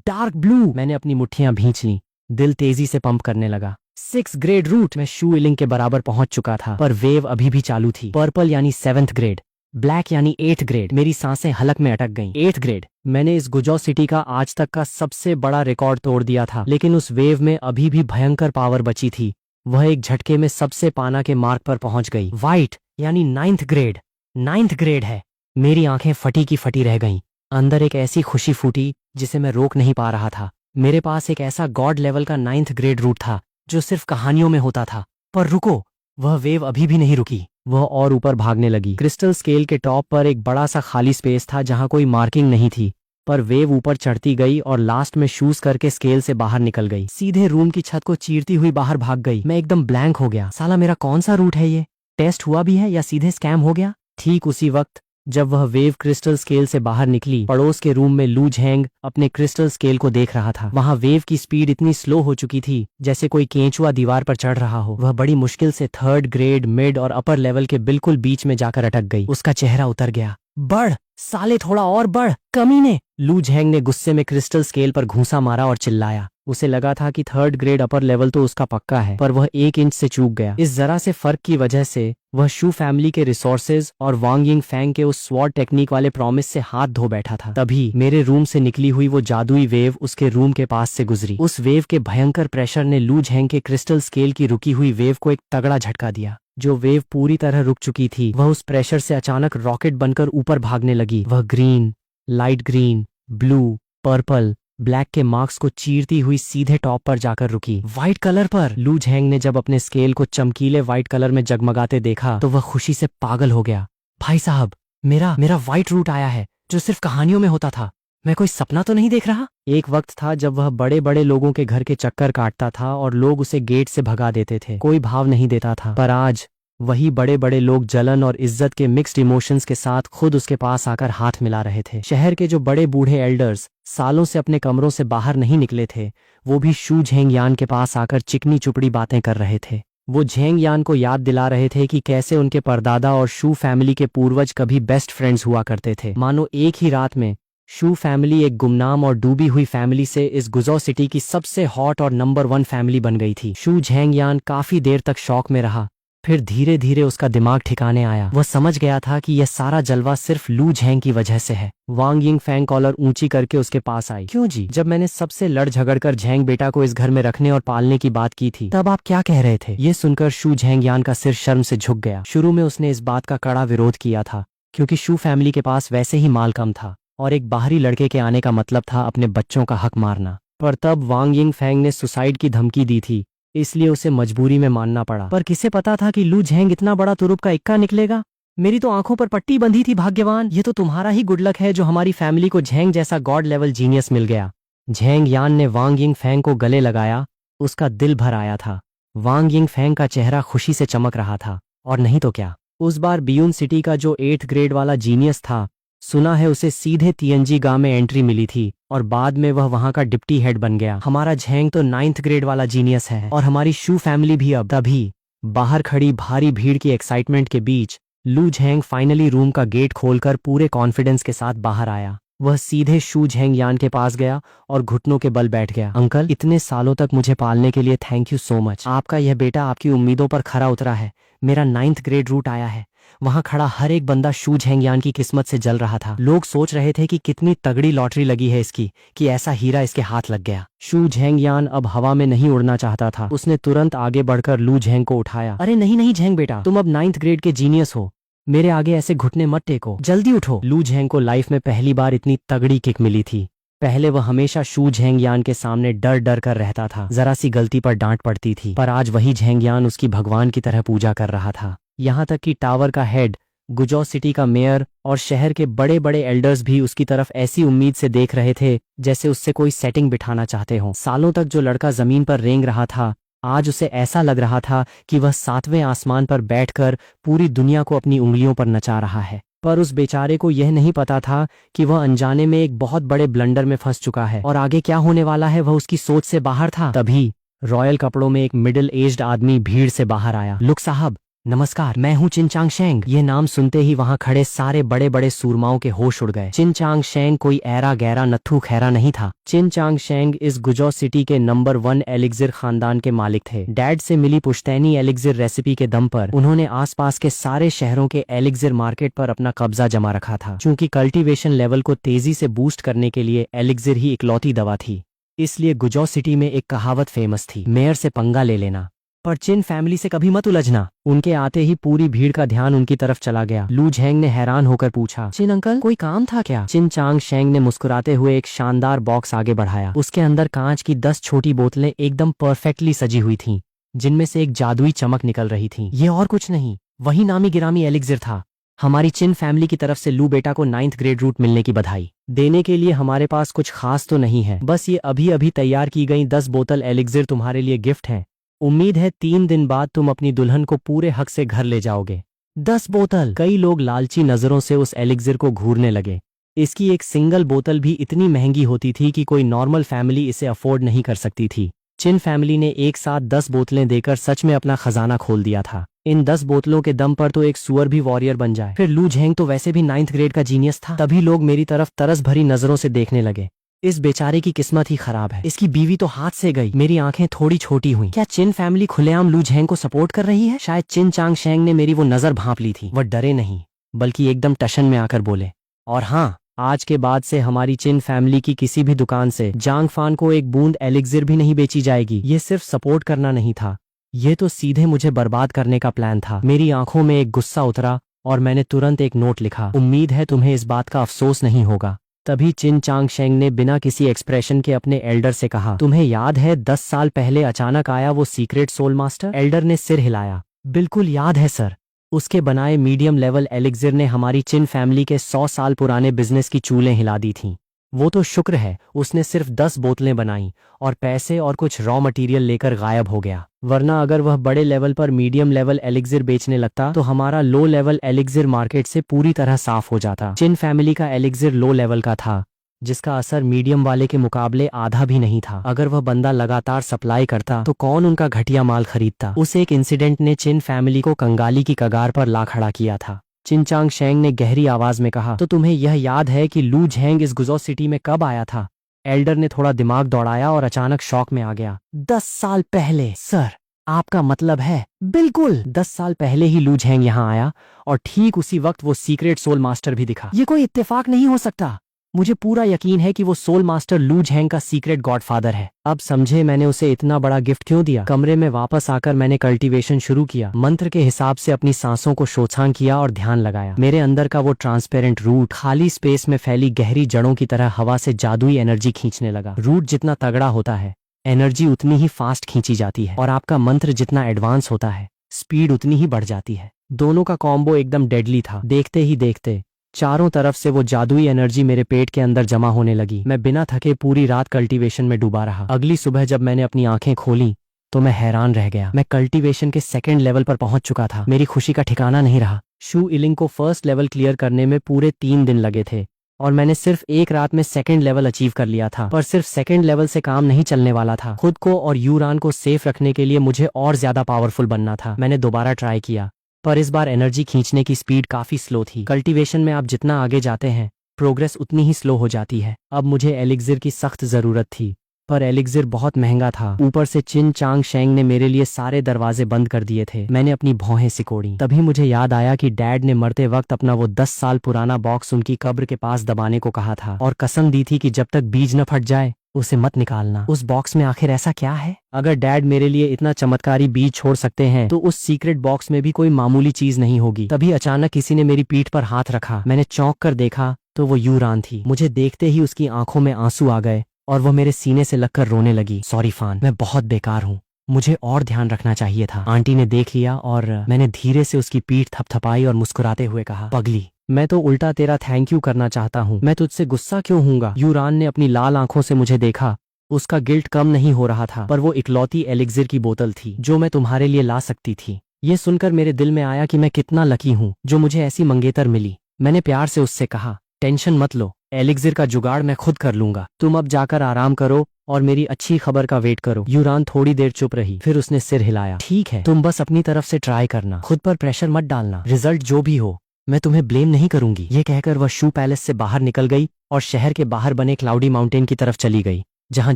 Speaker 1: dark blue. मैंने अपनी मुट्ठियां भींच ली। दिल तेजी से पंप करने लगा। 6 ग्रेड रूट में शू इलिंग के बराबर पहुंच चुका था, पर वेव अभी भी चालू थी। पर्पल यानी 7th ग्रेड, ब्लैक यानी 8th ग्रेड। मेरी सांसें हलक में अटक गईं। 8th grade. मैंने इस गुजौ सिटी का आज तक का सबसे बड़ा रिकॉर्ड तोड़ दिया था, लेकिन उस वेव में अभी भी भयंकर पावर बची थी। वह एक झटके में सबसे पाना के मार्क पर पहुंच गई। व्हाइट यानी 9th ग्रेड। 9th ग्रेड है। मेरी आंखें फटी की फटी रह गईं। अंदर एक ऐसी खुशी फूटी जिसे मैं रोक नहीं पा रहा था। मेरे पास एक ऐसा गॉड लेवल का 9th ग्रेड रूट था जो सिर्फ कहानियों में होता था। पर रुको, वह वेव अभी भी नहीं रुकी। वह और ऊपर भागने लगी। क्रिस्टल स्केल के टॉप पर एक बड़ा सा खाली स्पेस था जहां कोई मार्किंग नहीं थी, पर वेव ऊपर चढ़ती गई और लास्ट में शूज करके स्केल से बाहर निकल गई। सीधे रूम की छत को चीरती हुई बाहर भाग गई। मैं एकदम ब्लैंक हो गया। साला मेरा कौन सा रूट है? ये टेस्ट हुआ भी है या सीधे स्कैम हो गया? ठीक उसी वक्त जब वह वेव क्रिस्टल स्केल से बाहर निकली, पड़ोस के रूम में लू झेंग अपने क्रिस्टल स्केल को देख रहा था। वहां वेव की स्पीड इतनी स्लो हो चुकी थी जैसे कोई केंचुआ दीवार पर चढ़ रहा हो। वह बड़ी मुश्किल से 3rd ग्रेड, मिड और अपर लेवल के बिल्कुल बीच में जाकर अटक गई। उसका चेहरा उतर गया। बढ़ साले, थोड़ा और बढ़ कमीने। लू झेंग ने गुस्से में क्रिस्टल स्केल पर घूंसा मारा और चिल्लाया। उसे लगा था कि 3rd ग्रेड अपर लेवल तो उसका पक्का है, पर वह 1 इंच से चूक गया। इस जरा से फर्क की वजह से वह शू फैमिली के रिसोर्सेज और वांग यिंग फैंग के उस स्वॉर्ड टेक्निक वाले प्रॉमिस से हाथ धो बैठा था। तभी मेरे रूम से निकली हुई वो जादुई वेव उसके रूम के पास से गुजरी। उस वेव के भयंकर प्रेशर ने लू झेंग के क्रिस्टल स्केल की रुकी हुई वेव को एक तगड़ा झटका दिया। जो वेव पूरी तरह रुक चुकी थी, वह उस प्रेशर से अचानक रॉकेट बनकर ऊपर भागने लगी। वह green, light green, blue, purple, black के मार्क्स को चीरती हुई सीधे टॉप पर जाकर रुकी। व्हाइट कलर पर। लू झेंग ने जब अपने स्केल को चमकीले व्हाइट कलर में जगमगाते देखा तो वह खुशी से पागल हो गया। भाई साहब, मेरा व्हाइट रूट आया है जो सिर्फ कहानियों में होता था। मैं कोई सपना तो नहीं देख रहा? एक वक्त था जब वह बड़े बड़े लोगों के घर के चक्कर काटता था और लोग उसे गेट से भगा देते थे, कोई भाव नहीं देता था। पर आज वही बड़े बड़े लोग जलन और इज्जत के मिक्स्ड इमोशंस के साथ खुद उसके पास आकर हाथ मिला रहे थे। शहर के जो बड़े बूढ़े एल्डर्स सालों से अपने कमरों से बाहर नहीं निकले थे, वो भी शू झेंग यान के पास आकर चिकनी चुपड़ी बातें कर रहे थे। वो झेंग यान को याद दिला रहे थे कि कैसे उनके परदादा और शू फैमिली के पूर्वज कभी बेस्ट फ्रेंड्स हुआ करते थे। मानो एक ही रात में शू फैमिली एक गुमनाम और डूबी हुई फैमिली से इस गुजौ सिटी की सबसे हॉट और नंबर 1 फैमिली बन गई थी। शू झेंग यान काफी देर तक शौक में रहा, फिर धीरे धीरे उसका दिमाग ठिकाने आया। वह समझ गया था कि यह सारा जलवा सिर्फ लू झेंग की वजह से है। वांग यिंग फैंग कॉलर ऊंची करके उसके पास आई। क्यों जी? जब मैंने सबसे लड़ झगड़ कर झेंग बेटा को इस घर में रखने और पालने की बात की थी, तब आप क्या कह रहे थे? ये सुनकर शू झेंग यान का सिर शर्म से झुक गया। शुरू में उसने इस बात का कड़ा विरोध किया था, क्योंकि शू फैमिली के पास वैसे ही माल कम था और एक बाहरी लड़के के आने का मतलब था अपने बच्चों का हक मारना। पर तब वांग यिंग फैंग ने सुसाइड की धमकी दी थी, इसलिए उसे मजबूरी में मानना पड़ा। पर किसे पता था कि लू झेंग इतना बड़ा तुरुप का इक्का निकलेगा? मेरी तो आंखों पर पट्टी बंधी थी। भाग्यवान, ये तो तुम्हारा ही गुड लक है जो हमारी फैमिली को झेंग जैसा गॉड लेवल जीनियस मिल गया। झेंग यान ने वांग यिंग फैंग को गले लगाया। उसका दिल भर आया था। वांग यिंग फेंग का चेहरा खुशी से चमक रहा था। और नहीं तो क्या, उस बार बियून सिटी का जो 8th ग्रेड वाला जीनियस था, सुना है उसे सीधे तियंजी गा में एंट्री मिली थी और बाद में वह वहां का डिप्टी हेड बन गया। हमारा झेंग तो 9th ग्रेड वाला जीनियस है और हमारी शू फैमिली भी। अब तभी बाहर खड़ी भारी भीड़ की एक्साइटमेंट के बीच लू झेंग फाइनली रूम का गेट खोलकर पूरे कॉन्फिडेंस के साथ बाहर आया। वह सीधे शू झेंग यान के पास गया और घुटनों के बल बैठ गया। अंकल, इतने सालों तक मुझे पालने के लिए थैंक यू सो मच। आपका यह बेटा आपकी उम्मीदों पर खरा उतरा है। मेरा 9th ग्रेड रूट आया है। वहां खड़ा हर एक बंदा शू झेंगयान की किस्मत से जल रहा था। लोग सोच रहे थे कि कितनी तगड़ी लॉटरी लगी है इसकी कि ऐसा हीरा इसके हाथ लग गया। शू झेंगयान अब हवा में नहीं उड़ना चाहता था। उसने तुरंत आगे बढ़कर लू झेंग को उठाया। अरे नहीं नहीं झेंग बेटा, तुम अब 9th ग्रेड के जीनियस हो। मेरे आगे ऐसे घुटने मत टेको, जल्दी उठो। लू झेंग को लाइफ में पहली बार इतनी तगड़ी किक मिली थी। पहले वह हमेशा शू झेंगयान के सामने डर डर कर रहता था। जरा सी गलती पर डांट पड़ती थी, पर आज वही झेंगयान उसकी भगवान की तरह पूजा कर रहा था। यहाँ तक कि टावर का हेड, गुजौ सिटी का मेयर और शहर के बड़े बड़े एल्डर्स भी उसकी तरफ ऐसी उम्मीद से देख रहे थे जैसे उससे कोई सेटिंग बिठाना चाहते हों। सालों तक जो लड़का जमीन पर रेंग रहा था, आज उसे ऐसा लग रहा था कि वह 7वें आसमान पर बैठकर पूरी दुनिया को अपनी उंगलियों पर नचा रहा है। पर उस बेचारे को यह नहीं पता था कि वह अनजाने में एक बहुत बड़े ब्लंडर में फंस चुका है और आगे क्या होने वाला है वह उसकी सोच से बाहर था। तभी रॉयल कपड़ों में एक मिडिल एज्ड आदमी भीड़ से बाहर आया। लुक साहब, नमस्कार, मैं हूँ चिनचांग शेंग। ये नाम सुनते ही वहाँ खड़े सारे बड़े बड़े सूरमाओं के होश उड़ गए। चिनचांग शेंग कोई ऐरा गैरा नत्थू खैरा नहीं था। चिनचांग शेंग इस गुजौ सिटी के नंबर 1 एलिक्सिर खानदान के मालिक थे। डैड से मिली पुश्तैनी एलिक्सिर रेसिपी के दम पर उन्होंने आसपास के सारे शहरों के एलिक्सिर मार्केट पर अपना कब्जा जमा रखा था। चूंकि कल्टीवेशन लेवल को तेजी से बूस्ट करने के लिए एलिक्सिर ही इकलौती दवा थी, इसलिए गुजौ सिटी में एक कहावत फेमस थी, मेयर से पंगा ले लेना पर चिन फैमिली से कभी मत उलझना। उनके आते ही पूरी भीड़ का ध्यान उनकी तरफ चला गया। लू झेंग ने हैरान होकर पूछा, चिन अंकल, कोई काम था क्या? चिनचांग शेंग ने मुस्कुराते हुए एक शानदार बॉक्स आगे बढ़ाया। उसके अंदर कांच की 10 छोटी बोतलें एकदम परफेक्टली सजी हुई थीं, जिनमें से एक जादुई चमक निकल रही थी। ये और कुछ नहीं, वही नामी गिरामी एलिक्सिर था। हमारी चिन फैमिली की तरफ से लू बेटा को 9th ग्रेड रूट मिलने की बधाई देने के लिए हमारे पास कुछ खास तो नहीं है, बस ये अभी अभी तैयार की गई 10 बोतल एलिक्सिर तुम्हारे लिए गिफ्ट है। उम्मीद है 3 दिन बाद तुम अपनी दुल्हन को पूरे हक से घर ले जाओगे। 10 बोतल। कई लोग लालची नजरों से उस एलिक्सिर को घूरने लगे। इसकी एक सिंगल बोतल भी इतनी महंगी होती थी कि कोई नॉर्मल फैमिली इसे अफोर्ड नहीं कर सकती थी। चिन फैमिली ने एक साथ 10 बोतलें देकर सच में अपना खजाना खोल दिया था। इन 10 बोतलों के दम पर तो एक सुअर भी वॉरियर बन जाए। फिर लू झेंग तो वैसे भी 9th ग्रेड का जीनियस था। तभी लोग मेरी तरफ तरस भरी नजरों से देखने लगे। इस बेचारे की किस्मत ही खराब है, इसकी बीवी तो हाथ से गई। मेरी आंखें थोड़ी छोटी हुई। क्या चिन फैमिली खुलेआम लू झेंग को सपोर्ट कर रही है? शायद चिनचांग शेंग ने मेरी वो नजर भांप ली थी। वह डरे नहीं, बल्कि एकदम टशन में आकर बोले, और हाँ, आज के बाद से हमारी चिन फैमिली की किसी भी दुकान से जांग फान को एक बूंद एलिक्सिर भी नहीं बेची जाएगी। ये सिर्फ सपोर्ट करना नहीं था, ये तो सीधे मुझे बर्बाद करने का प्लान था। मेरी आंखों में एक गुस्सा उतरा और मैंने तुरंत एक नोट लिखा, उम्मीद है तुम्हें इस बात का अफसोस नहीं होगा। तभी चिनचांग शेंग ने बिना किसी एक्सप्रेशन के अपने एल्डर से कहा, तुम्हें याद है 10 साल पहले अचानक आया वो सीक्रेट सोल मास्टर? एल्डर ने सिर हिलाया। बिल्कुल याद है सर। उसके बनाए मीडियम लेवल एलिक्सिर ने हमारी चिन फैमिली के 100 साल पुराने बिजनेस की चूलें हिला दी थीं। वो तो शुक्र है उसने सिर्फ 10 बोतलें बनाई और पैसे और कुछ रॉ मटेरियल लेकर गायब हो गया, वरना अगर वह बड़े लेवल पर मीडियम लेवल एलिक्सिर बेचने लगता तो हमारा लो लेवल एलिक्सिर मार्केट से पूरी तरह साफ हो जाता। चिन फैमिली का एलिक्सिर लो लेवल का था, जिसका असर मीडियम वाले के मुकाबले आधा भी नहीं था। अगर वह बंदा लगातार सप्लाई करता तो कौन उनका घटिया माल खरीदता? उस एक इंसिडेंट ने चिन फैमिली को कंगाली की कगार पर ला खड़ा किया था। चिनचांग शेंग ने गहरी आवाज में कहा, तो तुम्हें यह याद है कि लू झेंग इस गुजौ सिटी में कब आया था? एल्डर ने थोड़ा दिमाग दौड़ाया और अचानक शॉक में आ गया। 10 साल पहले सर। आपका मतलब है? बिल्कुल 10 साल पहले ही लू झेंग यहाँ आया और ठीक उसी वक्त वो सीक्रेट सोल मास्टर भी दिखा। ये कोई इत्तेफाक नहीं हो सकता। मुझे पूरा यकीन है कि वो सोल मास्टर लू झेंग का सीक्रेट गॉडफादर है। अब समझे मैंने उसे इतना बड़ा गिफ्ट क्यों दिया। कमरे में वापस आकर मैंने कल्टीवेशन शुरू किया। मंत्र के हिसाब से अपनी सांसों को शोषांग किया और ध्यान लगाया। मेरे अंदर का वो ट्रांसपेरेंट रूट खाली स्पेस में फैली गहरी जड़ों की तरह हवा से जादुई एनर्जी खींचने लगा। रूट जितना तगड़ा होता है, एनर्जी उतनी ही फास्ट खींची जाती है, और आपका मंत्र जितना एडवांस होता है, स्पीड उतनी ही बढ़ जाती है। दोनों का कॉम्बो एकदम डेडली था। देखते ही देखते चारों तरफ से वो जादुई एनर्जी मेरे पेट के अंदर जमा होने लगी। मैं बिना थके पूरी रात कल्टीवेशन में डूबा रहा। अगली सुबह जब मैंने अपनी आंखें खोली तो मैं हैरान रह गया। मैं कल्टीवेशन के सेकंड लेवल पर पहुंच चुका था। मेरी खुशी का ठिकाना नहीं रहा। शू इलिंग को फर्स्ट लेवल क्लियर करने में पूरे 3 दिन लगे थे और मैंने सिर्फ एक रात में सेकंड लेवल अचीव कर लिया था। पर सिर्फ सेकंड लेवल से काम नहीं चलने वाला था। खुद को और यूरान को सेफ रखने के लिए मुझे और ज्यादा पावरफुल बनना था। मैंने दोबारा ट्राई किया, पर इस बार एनर्जी खींचने की स्पीड काफी स्लो थी। कल्टीवेशन में आप जितना आगे जाते हैं प्रोग्रेस उतनी ही स्लो हो जाती है। अब मुझे एलिक्सिर की सख्त जरूरत थी, पर एलिक्सिर बहुत महंगा था। ऊपर से चिन चांग शेंग ने मेरे लिए सारे दरवाजे बंद कर दिए थे। मैंने अपनी भौहें सिकोड़ी। तभी मुझे याद आया कि डैड ने मरते वक्त अपना वो 10 साल पुराना बॉक्स उनकी कब्र के पास दबाने को कहा था और कसम दी थी कि जब तक बीज न फट जाए उसे मत निकालना। उस बॉक्स में आखिर ऐसा क्या है? अगर डैड मेरे लिए इतना चमत्कारी बीज छोड़ सकते हैं तो उस सीक्रेट बॉक्स में भी कोई मामूली चीज नहीं होगी। तभी अचानक किसी ने मेरी पीठ पर हाथ रखा। मैंने चौंक कर देखा तो वो यूरान थी। मुझे देखते ही उसकी आंखों में आंसू आ गए और वो मेरे सीने से लगकर रोने लगी। सॉरी फान, मैं बहुत बेकार हूँ, मुझे और ध्यान रखना चाहिए था। आंटी ने देख लिया और मैंने धीरे से उसकी पीठ थपथपाई और मुस्कुराते हुए कहा, पगली, मैं तो उल्टा तेरा थैंक यू करना चाहता हूँ। मैं तुझसे गुस्सा क्यों हूँगा? यूरान ने अपनी लाल आंखों से मुझे देखा। उसका गिल्ट कम नहीं हो रहा था, पर वो इकलौती एलिक्सिर की बोतल थी जो मैं तुम्हारे लिए ला सकती थी। ये सुनकर मेरे दिल में आया कि मैं कितना लकी हूँ जो मुझे ऐसी मंगेतर मिली। मैंने प्यार से उससे कहा, टेंशन मत लो, एलिक्सिर का जुगाड़ मैं खुद कर लूंगा। तुम अब जाकर आराम करो और मेरी अच्छी खबर का वेट करो। यूरान थोड़ी देर चुप रही, फिर उसने सिर हिलाया। ठीक है, तुम बस अपनी तरफ से ट्राई करना, खुद पर प्रेशर मत डालना। रिजल्ट जो भी हो मैं तुम्हें ब्लेम नहीं करूंगी। ये कहकर वह शू पैलेस से बाहर निकल गई और शहर के बाहर बने क्लाउडी माउंटेन की तरफ चली गई जहां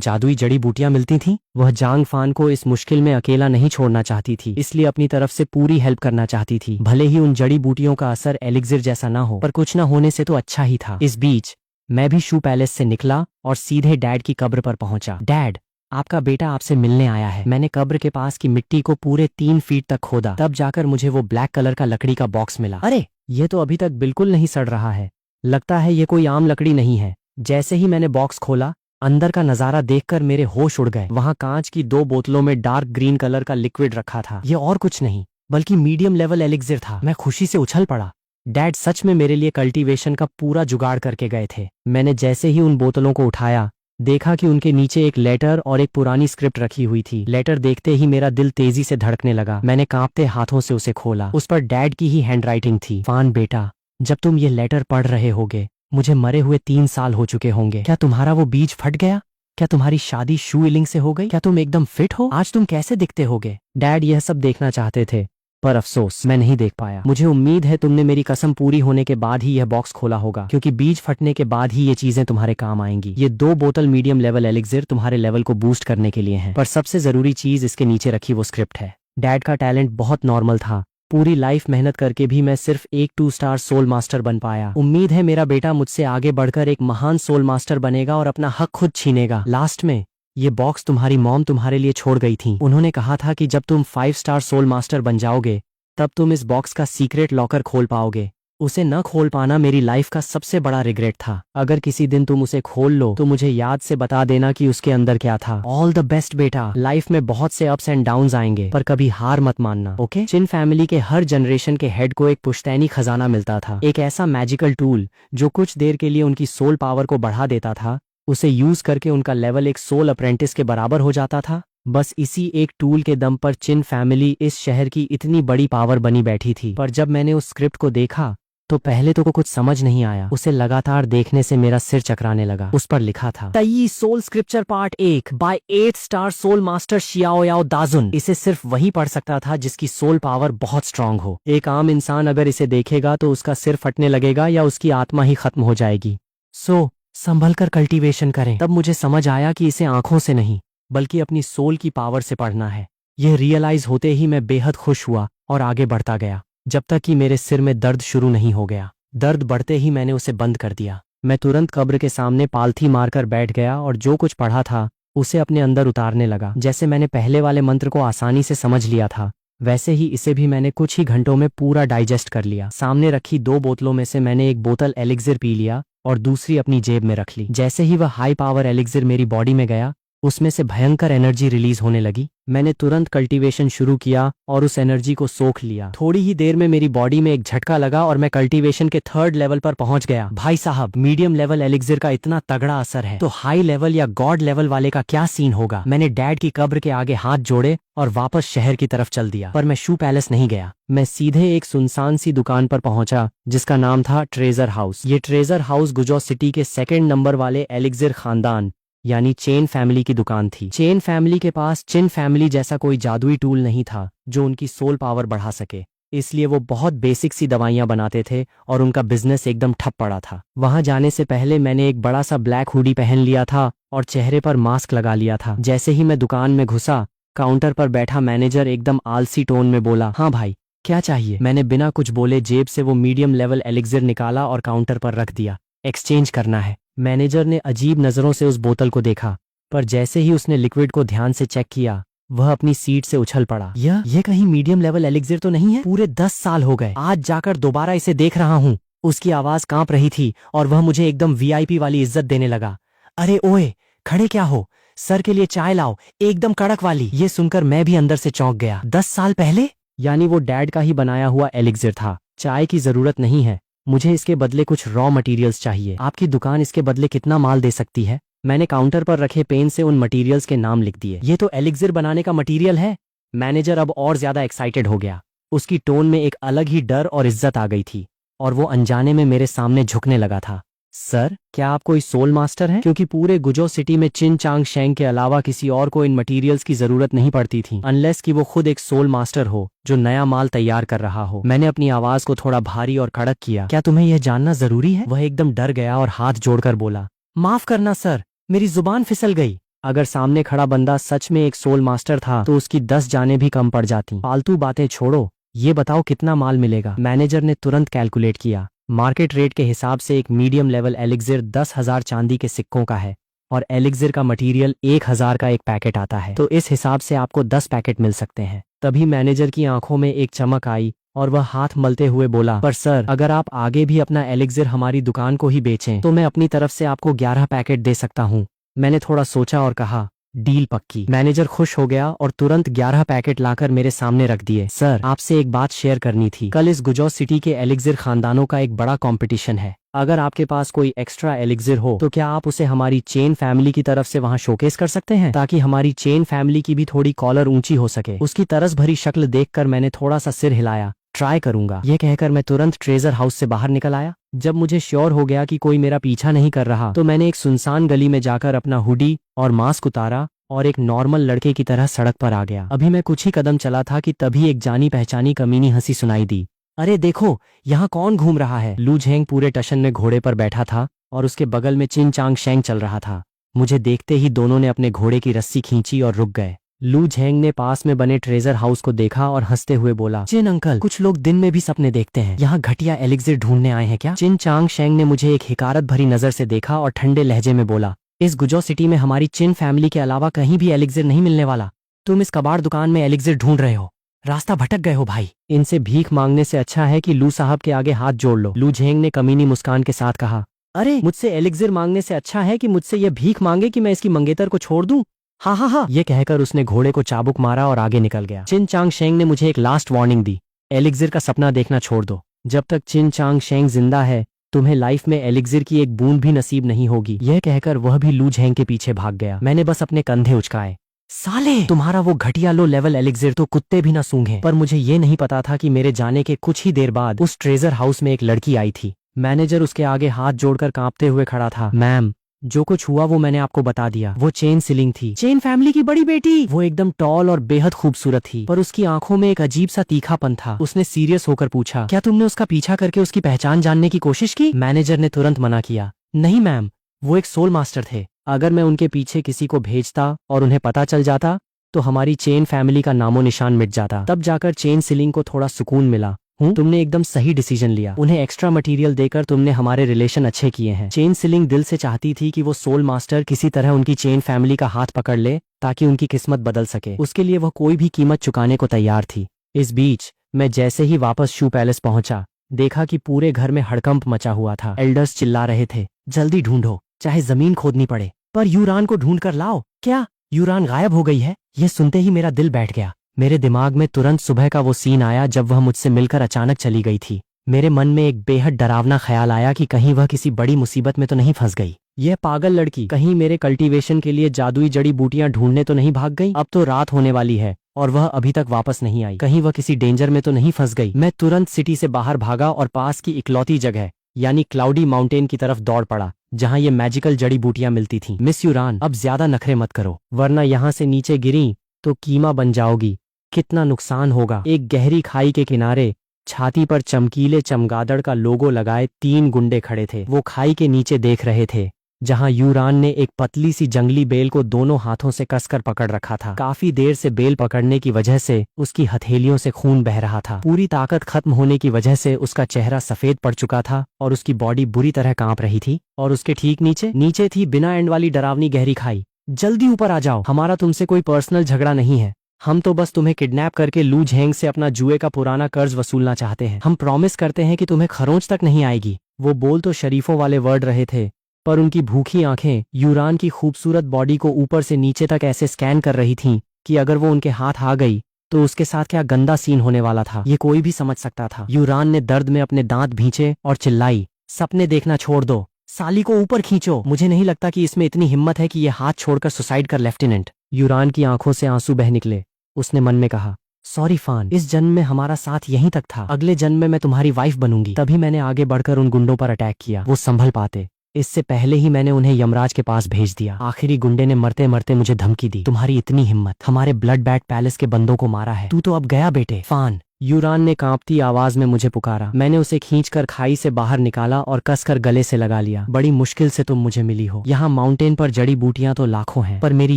Speaker 1: जादुई जड़ी बूटियां मिलती थीं। वह जांग फान को इस मुश्किल में अकेला नहीं छोड़ना चाहती थी, इसलिए अपनी तरफ से पूरी हेल्प करना चाहती थी। भले ही उन जड़ी बूटियों का असर एलिक्सिर जैसा ना हो, पर कुछ न होने से तो अच्छा ही था। इस बीच मैं भी शू पैलेस से निकला और सीधे डैड की कब्र पर पहुंचा। डैड, आपका बेटा आपसे मिलने आया है। मैंने कब्र के पास की मिट्टी को पूरे 3 फीट तक खोदा, तब जाकर मुझे वो ब्लैक कलर का लकड़ी का बॉक्स मिला। अरे, ये तो अभी तक बिल्कुल नहीं सड़ रहा है, लगता है ये कोई आम लकड़ी नहीं है। जैसे ही मैंने बॉक्स खोला, अंदर का नजारा देखकर मेरे होश उड़ गए। वहां कांच की 2 बोतलों में डार्क ग्रीन कलर का लिक्विड रखा था। ये और कुछ नहीं बल्कि मीडियम लेवल एलिक्सिर था। मैं खुशी से उछल पड़ा। डैड सच में मेरे लिए कल्टीवेशन का पूरा जुगाड़ करके गए थे। मैंने जैसे ही उन बोतलों को उठाया, देखा कि उनके नीचे एक लेटर और एक पुरानी स्क्रिप्ट रखी हुई थी। लेटर देखते ही मेरा दिल तेजी से धड़कने लगा। मैंने कांपते हाथों से उसे खोला। उस पर डैड की ही हैंडराइटिंग थी। फान बेटा, जब तुम ये लेटर पढ़ रहे होगे, मुझे मरे हुए 3 साल हो चुके होंगे। क्या तुम्हारा वो बीज फट गया? क्या तुम्हारी शादी शू इलिंग से हो गई? क्या तुम एकदम फिट हो? आज तुम कैसे दिखते होगे? डैड यह सब देखना चाहते थे, पर अफसोस मैं नहीं देख पाया। मुझे उम्मीद है तुमने मेरी कसम पूरी होने के बाद ही यह बॉक्स खोला होगा, क्योंकि बीज फटने के बाद ही ये चीजें तुम्हारे काम आएंगी। ये 2 बोतल मीडियम लेवल एलिक्सिर तुम्हारे लेवल को बूस्ट करने के लिए हैं, पर सबसे जरूरी चीज इसके नीचे रखी वो स्क्रिप्ट है। डैड का टैलेंट बहुत नॉर्मल था। पूरी लाइफ मेहनत करके भी मैं सिर्फ एक 2 स्टार सोल मास्टर बन पाया। उम्मीद है मेरा बेटा मुझसे आगे बढ़कर एक महान सोल मास्टर बनेगा और अपना हक खुद छीनेगा। लास्ट में ये बॉक्स तुम्हारी मॉम तुम्हारे लिए छोड़ गई थी। उन्होंने कहा था कि जब तुम 5 स्टार सोल मास्टर बन जाओगे तब तुम इस बॉक्स का सीक्रेट लॉकर खोल पाओगे। उसे न खोल पाना मेरी लाइफ का सबसे बड़ा रिग्रेट था। अगर किसी दिन तुम उसे खोल लो तो मुझे याद से बता देना कि उसके अंदर क्या था। ऑल द बेस्ट बेटा, लाइफ में बहुत से अप्स एंड डाउन्स आएंगे, पर कभी हार मत मानना, ओके? चिन फैमिली के हर जनरेशन के हेड को एक पुश्तैनी खजाना मिलता था, एक ऐसा मैजिकल टूल जो कुछ देर के लिए उनकी सोल पावर को बढ़ा देता था। उसे यूज करके उनका लेवल एक सोल अप्रेंटिस के बराबर हो जाता था। बस इसी एक टूल के दम पर चिन फैमिली इस शहर की इतनी बड़ी पावर बनी बैठी थी। पर जब मैंने उस स्क्रिप्ट को देखा तो पहले तो कुछ समझ नहीं आया। उसे लगातार देखने से मेरा सिर चकराने लगा। उस पर लिखा था, Tai soul scripture part 1 by 8 star soul master Xiao Yao Dajun. इसे सिर्फ वही पढ़ सकता था जिसकी सोल पावर बहुत स्ट्रांग हो। एक आम इंसान अगर इसे देखेगा तो उसका सिर फटने लगेगा या उसकी आत्मा ही खत्म हो जाएगी। सो संभल कर कल्टीवेशन करें। तब मुझे समझ आया कि इसे आंखों से नहीं बल्कि अपनी सोल की पावर से पढ़ना है। यह रियलाइज होते ही मैं बेहद खुश हुआ और आगे बढ़ता गया, जब तक कि मेरे सिर में दर्द शुरू नहीं हो गया। दर्द बढ़ते ही मैंने उसे बंद कर दिया। मैं तुरंत कब्र के सामने पालथी मारकर बैठ गया और जो कुछ पढ़ा था उसे अपने अंदर उतारने लगा। जैसे मैंने पहले वाले मंत्र को आसानी से समझ लिया था, वैसे ही इसे भी मैंने कुछ ही घंटों में पूरा डाइजेस्ट कर लिया। सामने रखी 2 बोतलों में से मैंने एक बोतल एलिक्सिर पी लिया और दूसरी अपनी जेब में रख ली। जैसे ही वह हाई पावर एलिक्सिर मेरी बॉडी में गया, उसमें से भयंकर एनर्जी रिलीज होने लगी। मैंने तुरंत कल्टीवेशन शुरू किया और उस एनर्जी को सोख लिया। थोड़ी ही देर में मेरी बॉडी में एक झटका लगा और मैं कल्टीवेशन के 3rd लेवल पर पहुंच गया। भाई साहब, मीडियम लेवल एलिक्सिर का इतना तगड़ा असर है तो हाई लेवल या गॉड लेवल वाले का क्या सीन होगा। मैंने डैड की कब्र के आगे हाथ जोड़े और वापस शहर की तरफ चल दिया। पर मैं शू पैलेस नहीं गया। मैं सीधे एक सुनसान सी दुकान पर पहुंचा जिसका नाम था ट्रेजर हाउस। ये ट्रेजर हाउस गुजो सिटी के 2nd नंबर वाले एलिक्सिर खानदान यानी चेन फैमिली की दुकान थी। चेन फैमिली के पास चिन फैमिली जैसा कोई जादुई टूल नहीं था जो उनकी सोल पावर बढ़ा सके, इसलिए वो बहुत बेसिक सी दवाइयां बनाते थे और उनका बिजनेस एकदम ठप पड़ा था। वहां जाने से पहले मैंने एक बड़ा सा ब्लैक हुडी पहन लिया था और चेहरे पर मास्क लगा लिया था। जैसे ही मैं दुकान में घुसा, काउंटर पर बैठा मैनेजर एकदम आलसी टोन में बोला, हाँ भाई क्या चाहिए। मैंने बिना कुछ बोले जेब से वो मीडियम लेवल एलिक्सिर निकाला और काउंटर पर रख दिया। एक्सचेंज करना है। मैनेजर ने अजीब नजरों से उस बोतल को देखा, पर जैसे ही उसने लिक्विड को ध्यान से चेक किया वह अपनी सीट से उछल पड़ा। ये कहीं मीडियम लेवल एलिक्सिर तो नहीं है? पूरे 10 साल हो गए, आज जाकर दोबारा इसे देख रहा हूँ। उसकी आवाज कांप रही थी और वह मुझे एकदम वीआईपी वाली इज्जत देने लगा। अरे ओए, खड़े क्या हो, सर के लिए चाय लाओ, एकदम कड़क वाली। ये सुनकर मैं भी अंदर से चौंक गया। 10 साल पहले? यानी वो डैड का ही बनाया हुआ एलिक्सिर था। चाय की जरूरत नहीं है, मुझे इसके बदले कुछ रॉ मटेरियल्स चाहिए। आपकी दुकान इसके बदले कितना माल दे सकती है? मैंने काउंटर पर रखे पेन से उन मटेरियल्स के नाम लिख दिए। ये तो एलिक्सिर बनाने का मटेरियल है। मैनेजर अब और ज्यादा एक्साइटेड हो गया। उसकी टोन में एक अलग ही डर और इज्जत आ गई थी और वो अनजाने में मेरे सामने झुकने लगा था। सर, क्या आप कोई सोल मास्टर हैं? क्योंकि पूरे गुजो सिटी में चिन चांग शेंग के अलावा किसी और को इन मटेरियल्स की जरूरत नहीं पड़ती थी, अनलेस कि वो खुद एक सोल मास्टर हो जो नया माल तैयार कर रहा हो। मैंने अपनी आवाज को थोड़ा भारी और कड़क किया। क्या तुम्हें यह जानना जरूरी है? वह एकदम डर गया और हाथ जोड़कर बोला, माफ करना सर, मेरी जुबान फिसल गई। अगर सामने खड़ा बंदा सच में एक सोल मास्टर था तो उसकी 10 जानें भी कम पड़ जाती। फालतू बातें छोड़ो, ये बताओ कितना माल मिलेगा। मैनेजर ने तुरंत कैलकुलेट किया। मार्केट रेट के हिसाब से एक मीडियम लेवल एलिक्सिर 10,000 चांदी के सिक्कों का है और एलिक्सिर का मटेरियल 1,000 का एक पैकेट आता है, तो इस हिसाब से आपको 10 पैकेट मिल सकते हैं। तभी मैनेजर की आंखों में एक चमक आई और वह हाथ मलते हुए बोला, पर सर, अगर आप आगे भी अपना एलिक्सिर हमारी दुकान को ही बेचें तो मैं अपनी तरफ से आपको 11 पैकेट दे सकता हूँ। मैंने थोड़ा सोचा और कहा, डील पक्की। मैनेजर खुश हो गया और तुरंत 11 पैकेट लाकर मेरे सामने रख दिए। सर, आपसे एक बात शेयर करनी थी। कल इस गुजो सिटी के एलिक्सिर खानदानों का एक बड़ा कंपटीशन है। अगर आपके पास कोई एक्स्ट्रा एलिक्सिर हो तो क्या आप उसे हमारी चेन फैमिली की तरफ से वहां शोकेस कर सकते हैं, ताकि हमारी चेन फैमिली की भी थोड़ी कॉलर ऊंची हो सके। उसकी तरस भरी शक्ल देखकर मैंने थोड़ा सा सिर हिलाया। ट्राई करूंगा, यह कहकर मैं तुरंत ट्रेजर हाउस से बाहर निकल आया। जब मुझे श्योर हो गया कि कोई मेरा पीछा नहीं कर रहा तो मैंने एक सुनसान गली में जाकर अपना हुडी और मास्क उतारा और एक नॉर्मल लड़के की तरह सड़क पर आ गया। अभी मैं कुछ ही कदम चला था कि तभी एक जानी पहचानी कमीनी हंसी सुनाई दी। अरे देखो, यहाँ कौन घूम रहा है। लू झेंग पूरे टशन में घोड़े पर बैठा था और उसके बगल में चिन चांग शेंग चल रहा था। मुझे देखते ही दोनों ने अपने घोड़े की रस्सी खींची और रुक गए। लू झेंग ने पास में बने ट्रेजर हाउस को देखा और हंसते हुए बोला, चिन अंकल, कुछ लोग दिन में भी सपने देखते हैं, यहाँ घटिया एलिक्सिर ढूंढने आए हैं क्या? चिन चांग शेंग ने मुझे एक हिकारत भरी नजर से देखा और ठंडे लहजे में बोला, इस गुजो सिटी में हमारी चिन फैमिली के अलावा कहीं भी एलिक्सिर नहीं मिलने वाला। तुम इस कबाड़ दुकान में एलिक्सिर ढूंढ रहे हो, रास्ता भटक गए हो भाई। इनसे भीख मांगने से अच्छा है कि लू साहब के आगे हाथ जोड़ लो। लू झेंग ने कमीनी मुस्कान के साथ कहा, अरे मुझसे एलिक्सिर मांगने से अच्छा है कि मुझसे यह भीख मांगे कि मैं इसकी मंगेतर को छोड़ दूं। हाँ हाँ हाँ, ये कहकर उसने घोड़े को चाबुक मारा और आगे निकल गया। चिन चांग शेंग ने मुझे एक लास्ट वार्निंग दी, एलिक्सिर का सपना देखना छोड़ दो। जब तक चिन चांग शेंग जिंदा है तुम्हें लाइफ में एलिक्सिर की एक बूंद भी नसीब नहीं होगी। यह कहकर वह भी लू झेंग के पीछे भाग गया। मैंने बस अपने कंधे उचकाए। साले, तुम्हारा वो घटिया लो लेवल एलिक्सिर तो कुत्ते भी ना सूंघे। पर मुझे ये नहीं पता था कि मेरे जाने के कुछ ही देर बाद उस ट्रेजर हाउस में एक लड़की आई थी। मैनेजर उसके आगे हाथ जोड़कर कांपते हुए खड़ा था। मैम, जो कुछ हुआ वो मैंने आपको बता दिया। वो चेन सिलिंग थी, चेन फैमिली की बड़ी बेटी। वो एकदम टॉल और बेहद खूबसूरत थी, पर उसकी आंखों में एक अजीब सा तीखापन था। उसने सीरियस होकर पूछा, क्या तुमने उसका पीछा करके उसकी पहचान जानने की कोशिश की? मैनेजर ने तुरंत मना किया, नहीं मैम, वो एक सोल मास्टर थे। अगर मैं उनके पीछे किसी को भेजता और उन्हें पता चल जाता तो हमारी चेन फैमिली का नामो निशान मिट जाता। तब जाकर चेन सिलिंग को थोड़ा सुकून मिला। तुमने एकदम सही डिसीजन लिया। उन्हें एक्स्ट्रा मटेरियल देकर तुमने हमारे रिलेशन अच्छे किए हैं। चेन सिलिंग दिल से चाहती थी कि वो सोल मास्टर किसी तरह उनकी चेन फैमिली का हाथ पकड़ ले ताकि उनकी किस्मत बदल सके। उसके लिए वह कोई भी कीमत चुकाने को तैयार थी। इस बीच मैं जैसे ही वापस शू पैलेस पहुंचा, देखा कि पूरे घर में हड़कंप मचा हुआ था। एल्डर्स चिल्ला रहे थे, जल्दी ढूंढो, चाहे जमीन खोदनी पड़े, पर यूरान को ढूंढ कर लाओ। क्या यूरान गायब हो गई है? ये सुनते ही मेरा दिल बैठ गया। मेरे दिमाग में तुरंत सुबह का वो सीन आया जब वह मुझसे मिलकर अचानक चली गई थी। मेरे मन में एक बेहद डरावना ख्याल आया कि कहीं वह किसी बड़ी मुसीबत में तो नहीं फंस गई। यह पागल लड़की कहीं मेरे कल्टीवेशन के लिए जादुई जड़ी बूटियां ढूंढने तो नहीं भाग गई। अब तो रात होने वाली है और वह अभी तक वापस नहीं आई। कहीं वह किसी डेंजर में तो नहीं फंस गई। मैं तुरंत सिटी से बाहर भागा और पास की इकलौती जगह यानी क्लाउडी माउंटेन की तरफ दौड़ पड़ा जहां ये मैजिकल जड़ी बूटियां मिलती थीं। मिस यूरान, अब ज्यादा नखरे मत करो वरना यहाँ से नीचे गिरी तो कीमा बन जाओगी। कितना नुकसान होगा। एक गहरी खाई के किनारे छाती पर चमकीले चमगादड़ का लोगो लगाए 3 गुंडे खड़े थे। वो खाई के नीचे देख रहे थे जहां यूरान ने एक पतली सी जंगली बेल को दोनों हाथों से कसकर पकड़ रखा था। काफी देर से बेल पकड़ने की वजह से उसकी हथेलियों से खून बह रहा था। पूरी ताकत खत्म होने की वजह से उसका चेहरा सफेद पड़ चुका था और उसकी बॉडी बुरी तरह कांप रही थी। और उसके ठीक नीचे थी बिना एंड वाली डरावनी गहरी खाई। जल्दी ऊपर आ जाओ, हमारा तुमसे कोई पर्सनल झगड़ा नहीं है। हम तो बस तुम्हें किडनैप करके लू झेंग से अपना जुए का पुराना कर्ज वसूलना चाहते हैं। हम प्रॉमिस करते हैं कि तुम्हें खरोंच तक नहीं आएगी। वो बोल तो शरीफों वाले वर्ड रहे थे पर उनकी भूखी आंखें यूरान की खूबसूरत बॉडी को ऊपर से नीचे तक ऐसे स्कैन कर रही थीं कि अगर वो उनके हाथ आ गई तो उसके साथ क्या गंदा सीन होने वाला था ये कोई भी समझ सकता था। यूरान ने दर्द में अपने दांत भींचे और चिल्लाई, सपने देखना छोड़ दो, साली को ऊपर खींचो। मुझे नहीं लगता कि इसमें इतनी हिम्मत है कि ये हाथ छोड़कर सुसाइड कर। लेफ्टिनेंट, यूरान की आंखों से आंसू बह निकले। उसने मन में कहा, सॉरी फान, इस जन्म में हमारा साथ यहीं तक था, अगले जन्म में मैं तुम्हारी वाइफ बनूंगी। तभी मैंने आगे बढ़कर उन गुंडों पर अटैक किया। वो संभल पाते इससे पहले ही मैंने उन्हें यमराज के पास भेज दिया। आखिरी गुंडे ने मरते मरते मुझे धमकी दी, तुम्हारी इतनी हिम्मत, हमारे ब्लड बैट पैलेस के बंदों को मारा है, तू तो अब गया बेटे। फान, यूरान ने कांपती आवाज में मुझे पुकारा। मैंने उसे खींचकर खाई से बाहर निकाला और कसकर गले से लगा लिया। बड़ी मुश्किल से तुम मुझे मिली हो। यहाँ माउंटेन पर जड़ी बूटियां तो लाखों हैं पर मेरी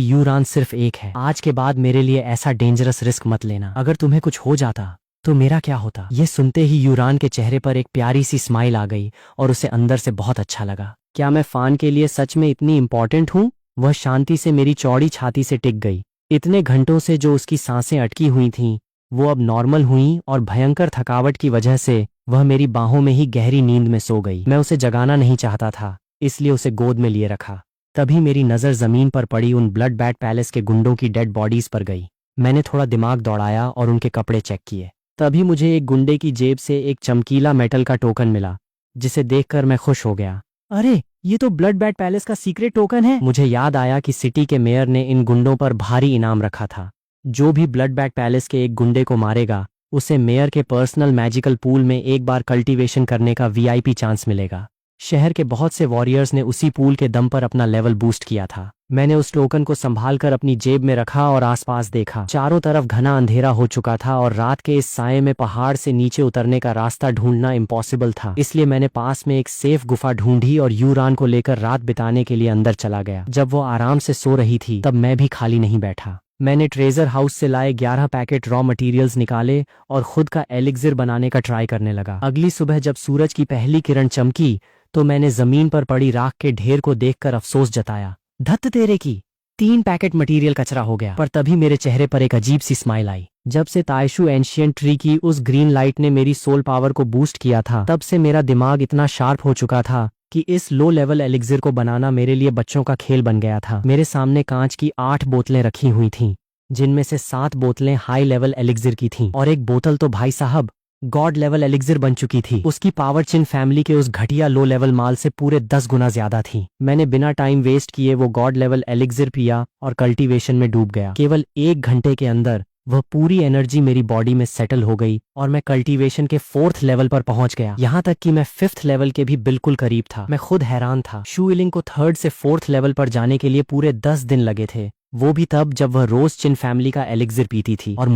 Speaker 1: यूरान सिर्फ एक है। आज के बाद मेरे लिए ऐसा डेंजरस रिस्क मत लेना। अगर तुम्हें कुछ हो जाता तो मेरा क्या होता। ये सुनते ही यूरान के चेहरे पर एक प्यारी सी स्माइल आ गई और उसे अंदर से बहुत अच्छा लगा। क्या मैं फान के लिए सच में इतनी इंपॉर्टेंट हूँ? वह शांति से मेरी चौड़ी छाती से टिक गई। इतने घंटों से जो उसकी सांसें अटकी हुई थीं वो अब नॉर्मल हुई और भयंकर थकावट की वजह से वह मेरी बाहों में ही गहरी नींद में सो गई। मैं उसे जगाना नहीं चाहता था इसलिए उसे गोद में लिए रखा। तभी मेरी नज़र जमीन पर पड़ी उन ब्लड बैट पैलेस के गुंडों की डेड बॉडीज पर गई। मैंने थोड़ा दिमाग दौड़ाया और उनके कपड़े चेक किए। तभी मुझे एक गुंडे की जेब से एक चमकीला मेटल का टोकन मिला जिसे देखकर मैं खुश हो गया। अरे, ये तो ब्लड बैट पैलेस का सीक्रेट टोकन है। मुझे याद आया कि सिटी के मेयर ने इन गुंडों पर भारी इनाम रखा था। जो भी ब्लड बैट पैलेस के एक गुंडे को मारेगा उसे मेयर के पर्सनल मैजिकल पूल में एक बार कल्टीवेशन करने का वीआईपी चांस मिलेगा। शहर के बहुत से वॉरियर्स ने उसी पूल के दम पर अपना लेवल बूस्ट किया था। मैंने उस टोकन को संभालकर अपनी जेब में रखा और आसपास देखा। चारों तरफ घना अंधेरा हो चुका था और रात के इस साये में पहाड़ से नीचे उतरने का रास्ता ढूंढना इम्पॉसिबल था। इसलिए मैंने पास में एक सेफ गुफा ढूंढी और यूरान को लेकर रात बिताने के लिए अंदर चला गया। जब वो आराम से सो रही थी तब मैं भी खाली नहीं बैठा। मैंने ट्रेजर हाउस से लाए 11 पैकेट रॉ मटेरियल्स निकाले और खुद का एलिक्सिर बनाने का ट्राई करने लगा। अगली सुबह जब सूरज की पहली किरण चमकी तो मैंने जमीन पर पड़ी राख के ढेर को देखकर अफसोस जताया, धत्त तेरे की, 3 पैकेट मटेरियल कचरा हो गया। पर तभी मेरे चेहरे पर एक अजीब सी स्माइल आई। जब से ताइशु एंशियंट ट्री की उस ग्रीन लाइट ने मेरी सोल पावर को बूस्ट किया था तब से मेरा दिमाग इतना शार्प हो चुका था कि इस लो लेवल एलिक्सिर को बनाना मेरे लिए बच्चों का खेल बन गया था। मेरे सामने कांच की 8 बोतलें रखी हुई थीं जिनमें से 7 बोतलें हाई लेवल एलिक्सिर की थीं और एक बोतल तो भाई साहब गॉड लेवल एलिक्सिर बन चुकी थी। उसकी पावर चिन फैमिली के उस घटिया लो लेवल माल से पूरे 10 गुना ज्यादा थी। मैंने बिना टाइम वेस्ट किए वो गॉड लेवल एलिक्सिर पिया और कल्टीवेशन में डूब गया। केवल 1 घंटे के अंदर वह पूरी एनर्जी मेरी बॉडी में सेटल हो गई और मैं कल्टीवेशन के 4th लेवल पर पहुंच गया। यहाँ तक कि मैं 5th लेवल के भी बिल्कुल करीब था। मैं खुद हैरान था। शू इलिंग को 3rd से 4th लेवल पर जाने के लिए पूरे 10 दिन लगे थे, वो भी तब जब वह रोज चिन फैमिली का एलिक्सिर पीती थी। और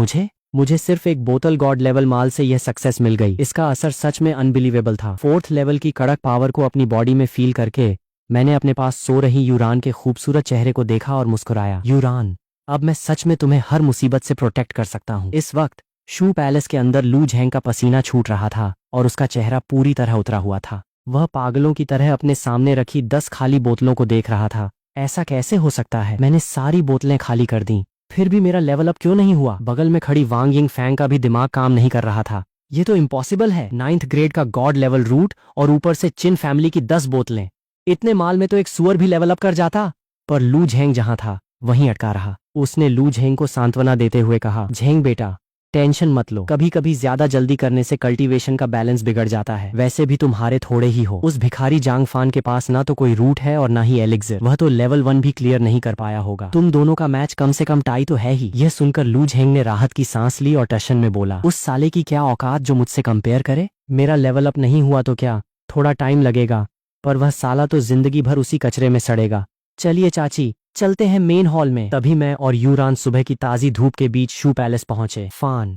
Speaker 1: मुझे सिर्फ एक बोतल गॉड लेवल माल से यह सक्सेस मिल गई। इसका असर सच में अनबिलीवेबल था। 4th लेवल की कड़क पावर को अपनी बॉडी में फील करके मैंने अपने पास सो रही यूरान के खूबसूरत चेहरे को देखा और मुस्कुराया। यूरान, अब मैं सच में तुम्हें हर मुसीबत से प्रोटेक्ट कर सकता हूँ। इस वक्त शू पैलेस के अंदर लू झेंग का पसीना छूट रहा था और उसका चेहरा पूरी तरह उतरा हुआ था। वह पागलों की तरह अपने सामने रखी 10 खाली बोतलों को देख रहा था। ऐसा कैसे हो सकता है? मैंने सारी बोतलें खाली कर दी, फिर भी मेरा लेवल अप क्यों नहीं हुआ? बगल में खड़ी वांग यिंग फैंग का भी दिमाग काम नहीं कर रहा था। ये तो इम्पॉसिबल है। 9th ग्रेड का गॉड लेवल रूट और ऊपर से चिन फैमिली की 10 बोतलें। इतने माल में तो एक सुअर भी लेवल अप कर जाता। पर लू झेंग जहां था वहीं अटका रहा। उसने लू झेंग को सांत्वना देते हुए कहा, झेंग बेटा, टेंशन मत लो, कभी कभी ज्यादा जल्दी करने से कल्टीवेशन का बैलेंस बिगड़ जाता है। वैसे भी तुम्हारे थोड़े ही हो। उस भिखारी जांगफान के पास ना तो कोई रूट है और ना ही एलिक्सिर, वह तो लेवल 1 भी क्लियर नहीं कर पाया होगा। तुम दोनों का मैच कम से कम टाई तो है ही। यह सुनकर लू झेंग ने राहत की सांस ली और टशन में बोला, उस साले की क्या औकात जो मुझसे कंपेयर करे। मेरा लेवल अप नहीं हुआ तो क्या, थोड़ा टाइम लगेगा, पर वह साला तो जिंदगी भर उसी कचरे में सड़ेगा। चलिए चाची, चलते हैं मेन हॉल में। तभी मैं और यूरान सुबह की ताजी धूप के बीच शू पैलेस पहुंचे।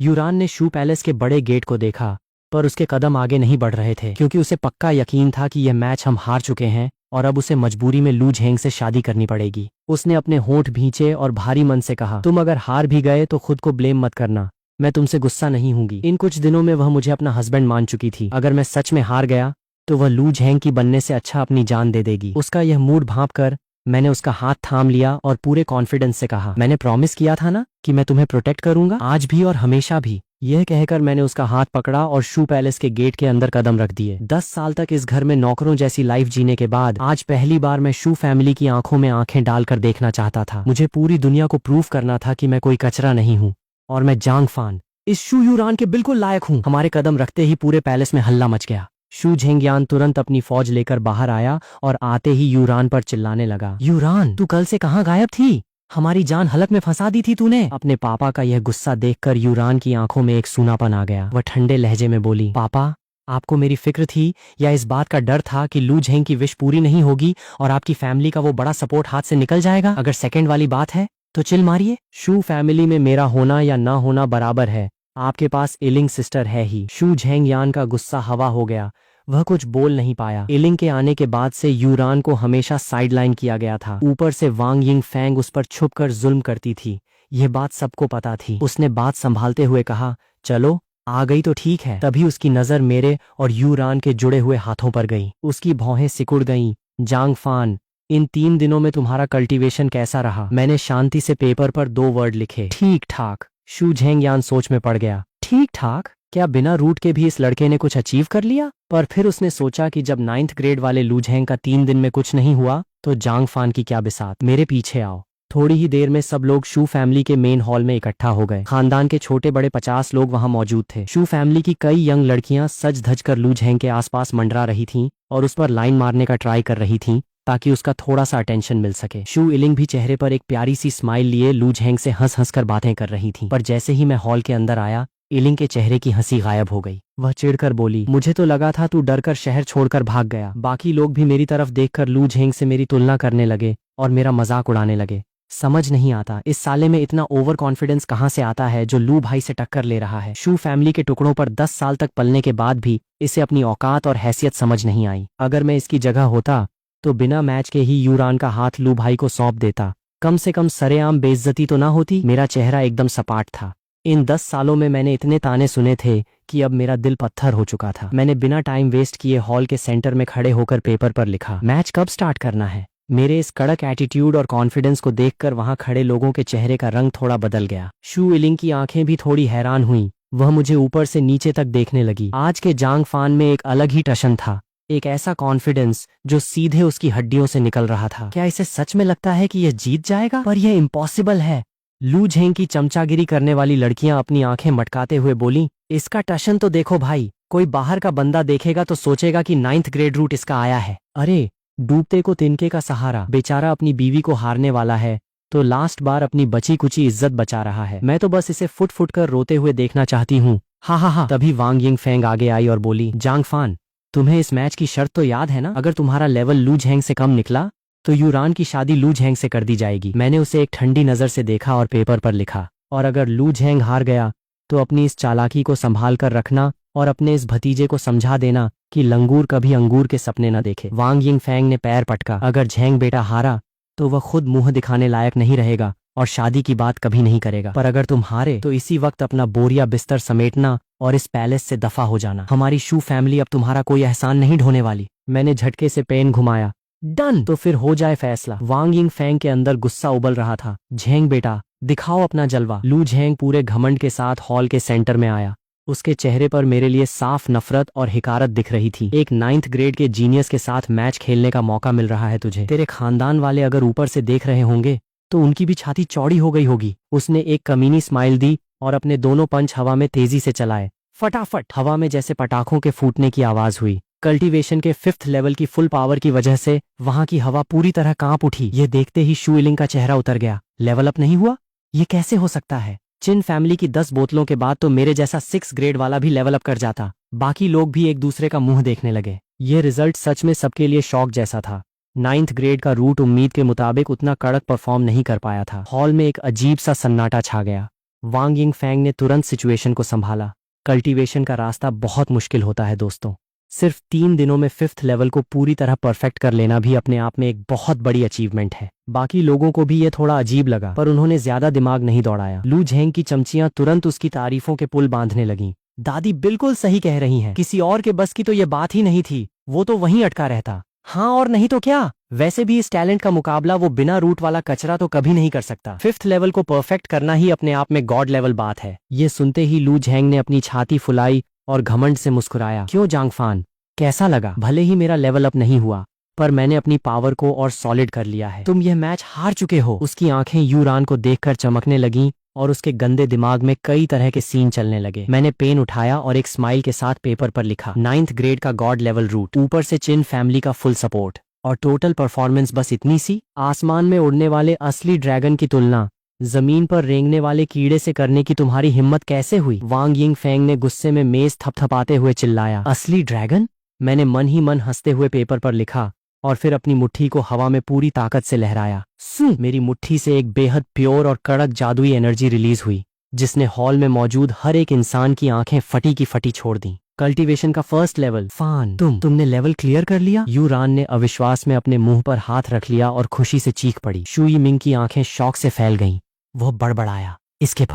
Speaker 1: यूरान ने शू पैलेस के बड़े गेट को देखा, पर उसके कदम आगे नहीं बढ़ रहे थे, क्योंकि उसे पक्का यकीन था कि यह मैच हम हार चुके हैं और अब उसे मजबूरी में लू झेंग से शादी करनी पड़ेगी। उसने अपने होंठ भींचे और भारी मन से कहा, तुम अगर हार भी गए तो खुद को ब्लेम मत करना, मैं तुमसे गुस्सा नहीं हूंगी। इन कुछ दिनों में वह मुझे अपना हस्बैंड मान चुकी थी। अगर मैं सच में हार गया तो वह लू झेंग की बनने से अच्छा अपनी जान दे देगी। उसका यह मूड भांप कर मैंने उसका हाथ थाम लिया और पूरे कॉन्फिडेंस से कहा, मैंने प्रॉमिस किया था ना कि मैं तुम्हें प्रोटेक्ट करूंगा, आज भी और हमेशा भी। यह कहकर मैंने उसका हाथ पकड़ा और शू पैलेस के गेट के अंदर कदम रख दिए। 10 साल तक इस घर में नौकरों जैसी लाइफ जीने के बाद आज पहली बार मैं शू फैमिली की आंखों में आंखें डालकर देखना चाहता था। मुझे पूरी दुनिया को प्रूव करना था कि मैं कोई कचरा नहीं हूँ और मैं जांगफान इस शू यूरान के बिल्कुल लायक हूँ। हमारे कदम रखते ही पूरे पैलेस में हल्ला मच गया। शू झेंगयान तुरंत अपनी फौज लेकर बाहर आया और आते ही यूरान पर चिल्लाने लगा, यूरान, तू कल से कहाँ गायब थी? हमारी जान हलक में फंसा दी थी तूने। अपने पापा का यह गुस्सा देखकर यूरान की आंखों में एक सूनापन आ गया। वह ठंडे लहजे में बोली, पापा, आपको मेरी फिक्र थी या इस बात का डर था कि लू झेंग की विश पूरी नहीं होगी और आपकी फैमिली का वो बड़ा सपोर्ट हाथ से निकल जाएगा? अगर सेकंड वाली बात है तो चिल मारिए। शू फैमिली में मेरा होना या ना होना बराबर है। आपके पास इलिंग सिस्टर है ही। शू झेंगयान का गुस्सा हवा हो गया। वह कुछ बोल नहीं पाया। इलिंग के आने के बाद से यूरान को हमेशा साइडलाइन किया गया था। ऊपर से वांग यिंग फैंग उस पर छुपकर जुल्म करती थी। यह बात सबको पता थी। उसने बात संभालते हुए कहा, चलो आ गई तो ठीक है। तभी उसकी नजर मेरे और यूरान के जुड़े हुए हाथों पर गई। उसकी भौहें सिकुड़ गईं। जांगफान, इन 3 दिनों में तुम्हारा कल्टीवेशन कैसा रहा? मैंने शांति से पेपर पर 2 वर्ड लिखे, ठीक ठाक। शू झेंगयान सोच में पड़ गया। ठीक ठाक? क्या बिना रूट के भी इस लड़के ने कुछ अचीव कर लिया? पर फिर उसने सोचा कि जब 9th ग्रेड वाले लू झेंग का 3 दिन में कुछ नहीं हुआ तो जांगफान की क्या बिसात। मेरे पीछे आओ। थोड़ी ही देर में सब लोग शू फैमिली के मेन हॉल में इकट्ठा हो गए। खानदान के छोटे बड़े 50 लोग वहां मौजूद थे। शू फैमिली की कई यंग लड़कियां सज धज कर लू झेंग के आसपास मंडरा रही थीं और उस पर लाइन मारने का ट्राई कर रही थीं ताकि उसका थोड़ा सा अटेंशन मिल सके। शू इलिंग भी चेहरे पर एक प्यारी सी स्माइल लिए लू झेंग से हंस हंस कर बातें कर रही थी। पर जैसे ही मैं हॉल के अंदर आया, इलिंग के चेहरे की हंसी गायब हो गई। वह चिढ़कर बोली, मुझे तो लगा था तू डरकर शहर छोड़कर भाग गया। बाकी लोग भी मेरी तरफ देखकर लू झेंग से मेरी तुलना करने लगे और मेरा मजाक उड़ाने लगे। समझ नहीं आता इस साले में इतना ओवर कॉन्फिडेंस कहाँ से आता है जो लू भाई से टक्कर ले रहा है। शू फैमिली के टुकड़ों पर 10 साल तक पलने के बाद भी इसे अपनी औकात और हैसियत समझ नहीं आई। अगर मैं इसकी जगह होता तो बिना मैच के ही यूरान का हाथ लू भाई को सौंप देता। कम से कम सरेआम बेइज्जती तो ना होती। मेरा चेहरा एकदम सपाट था। इन 10 सालों में मैंने इतने ताने सुने थे कि अब मेरा दिल पत्थर हो चुका था। मैंने बिना टाइम वेस्ट किए हॉल के सेंटर में खड़े होकर पेपर पर लिखा, मैच कब स्टार्ट करना है? मेरे इस कड़क एटीट्यूड और कॉन्फिडेंस को देखकर वहां खड़े लोगों के चेहरे का रंग थोड़ा बदल गया। शू इलिंग की आंखें भी थोड़ी हैरान हुईं। वह मुझे ऊपर से नीचे तक देखने लगी। आज के जांगफान में एक अलग ही टशन था, एक ऐसा कॉन्फिडेंस जो सीधे उसकी हड्डियों से निकल रहा था। क्या इसे सच में लगता है कि यह जीत जाएगा? पर यह इम्पॉसिबल है। लू झेंग की चमचागिरी करने वाली लड़कियां अपनी आंखें मटकाते हुए बोली, इसका टशन तो देखो भाई, कोई बाहर का बंदा देखेगा तो सोचेगा कि 9th ग्रेड रूट इसका आया है। अरे डूबते को तिनके का सहारा। बेचारा अपनी बीवी को हारने वाला है तो लास्ट बार अपनी बची कुची इज्जत बचा रहा है। मैं तो बस इसे फुट फुट कर रोते हुए देखना चाहती हूँ। हा हा हा। तभी वांग यिंग फैंग आगे आई और बोली, जांगफान, तुम्हें इस मैच की शर्त तो याद है ना? अगर तुम्हारा लेवल लू झेंग से कम निकला तो यूरान की शादी लू झेंग से कर दी जाएगी। मैंने उसे एक ठंडी नजर से देखा और पेपर पर लिखा, और अगर लू झेंग हार गया तो अपनी इस चालाकी को संभाल कर रखना और अपने इस भतीजे को समझा देना कि लंगूर कभी अंगूर के सपने न देखे। वांग यिंग फैंग ने पैर पटका। अगर झेंग बेटा हारा तो वह खुद मुंह दिखाने लायक नहीं रहेगा और शादी की बात कभी नहीं करेगा। पर अगर तुम हारे तो इसी वक्त अपना बोरिया बिस्तर समेटना और इस पैलेस से दफा हो जाना। हमारी शू फैमिली अब तुम्हारा कोई एहसान नहीं ढोने वाली। मैंने झटके से पेन घुमाया। डन, तो फिर हो जाए फैसला। वांग यिंग फैंग के अंदर गुस्सा उबल रहा था। झेंग बेटा दिखाओ अपना जलवा। लू झेंग पूरे घमंड के साथ हॉल के सेंटर में आया। उसके चेहरे पर मेरे लिए साफ नफरत और हिकारत दिख रही थी। एक 9th ग्रेड के जीनियस के साथ मैच खेलने का मौका मिल रहा है तुझे। तेरे खानदान वाले अगर ऊपर से देख रहे होंगे तो उनकी भी छाती चौड़ी हो गई होगी। उसने एक कमीनी स्माइल दी और अपने दोनों पंच हवा में तेजी से चलाए। फटाफट हवा में जैसे पटाखों के फूटने की आवाज हुई। कल्टीवेशन के 5th लेवल की फुल पावर की वजह से वहां की हवा पूरी तरह कांप उठी। ये देखते ही शू यिलिंग का चेहरा उतर गया। लेवल अप नहीं हुआ? ये कैसे हो सकता है? चिन फैमिली की 10 बोतलों के बाद तो मेरे जैसा 6 ग्रेड वाला भी लेवल अप कर जाता। बाकी लोग भी एक दूसरे का मुंह देखने लगे। ये रिजल्ट सच में सबके लिए शॉक जैसा था। 9th ग्रेड का रूट उम्मीद के मुताबिक उतना कड़क परफॉर्म नहीं कर पाया था। हॉल में एक अजीब सा सन्नाटा छा गया। वांग यिंग फैंग ने तुरंत सिचुएशन को संभाला। कल्टीवेशन का रास्ता बहुत मुश्किल होता है दोस्तों। सिर्फ 3 दिनों में 5th लेवल को पूरी तरह परफेक्ट कर लेना भी अपने आप में एक बहुत बड़ी अचीवमेंट है। बाकी लोगों को भी ये थोड़ा अजीब लगा, पर उन्होंने ज्यादा दिमाग नहीं दौड़ाया। लू झेंग की चमचियां तुरंत उसकी तारीफों के पुल बांधने लगीं। दादी बिल्कुल सही कह रही हैं, किसी और के बस की तो ये बात ही नहीं थी, वो तो वहीं अटका रहता। हाँ और नहीं तो क्या, वैसे भी इस टैलेंट का मुकाबला वो बिना रूट वाला कचरा तो कभी नहीं कर सकता। 5th लेवल को परफेक्ट करना ही अपने आप में गॉड लेवल बात है। ये सुनते ही लू झेंग ने अपनी छाती फुलाई और घमंड से मुस्कुराया। क्यों जांगफान, कैसा लगा? भले ही मेरा लेवल अप नहीं हुआ, पर मैंने अपनी पावर को और सॉलिड कर लिया है। तुम यह मैच हार चुके हो। उसकी आंखें यूरान को देखकर चमकने लगीं और उसके गंदे दिमाग में कई तरह के सीन चलने लगे। मैंने पेन उठाया और एक स्माइल के साथ पेपर पर लिखा 9th ग्रेड का गॉड लेवल रूट, ऊपर से चिन फैमिली का फुल सपोर्ट और टोटल परफॉर्मेंस बस इतनी सी। आसमान में उड़ने वाले असली ड्रैगन की तुलना जमीन पर रेंगने वाले कीड़े से करने की तुम्हारी हिम्मत कैसे हुई? वांग यिंग फैंग ने गुस्से में मेज थपथपाते हुए चिल्लाया। असली ड्रैगन? मैंने मन ही मन हंसते हुए पेपर पर लिखा और फिर अपनी मुट्ठी को हवा में पूरी ताकत से लहराया। मेरी मुट्ठी से एक बेहद प्योर और कड़क जादुई एनर्जी रिलीज हुई, जिसने हॉल में मौजूद हर एक इंसान की आंखें फटी की फटी छोड़ दी। कल्टीवेशन का 1st लेवल। फान, तुमने लेवल क्लियर कर लिया? यूरान ने अविश्वास में अपने मुंह पर हाथ रख लिया और खुशी से चीख पड़ी। शू यिमिंग की आंखें शौक से फैल गईं। वो बड़बड़ाया, इसके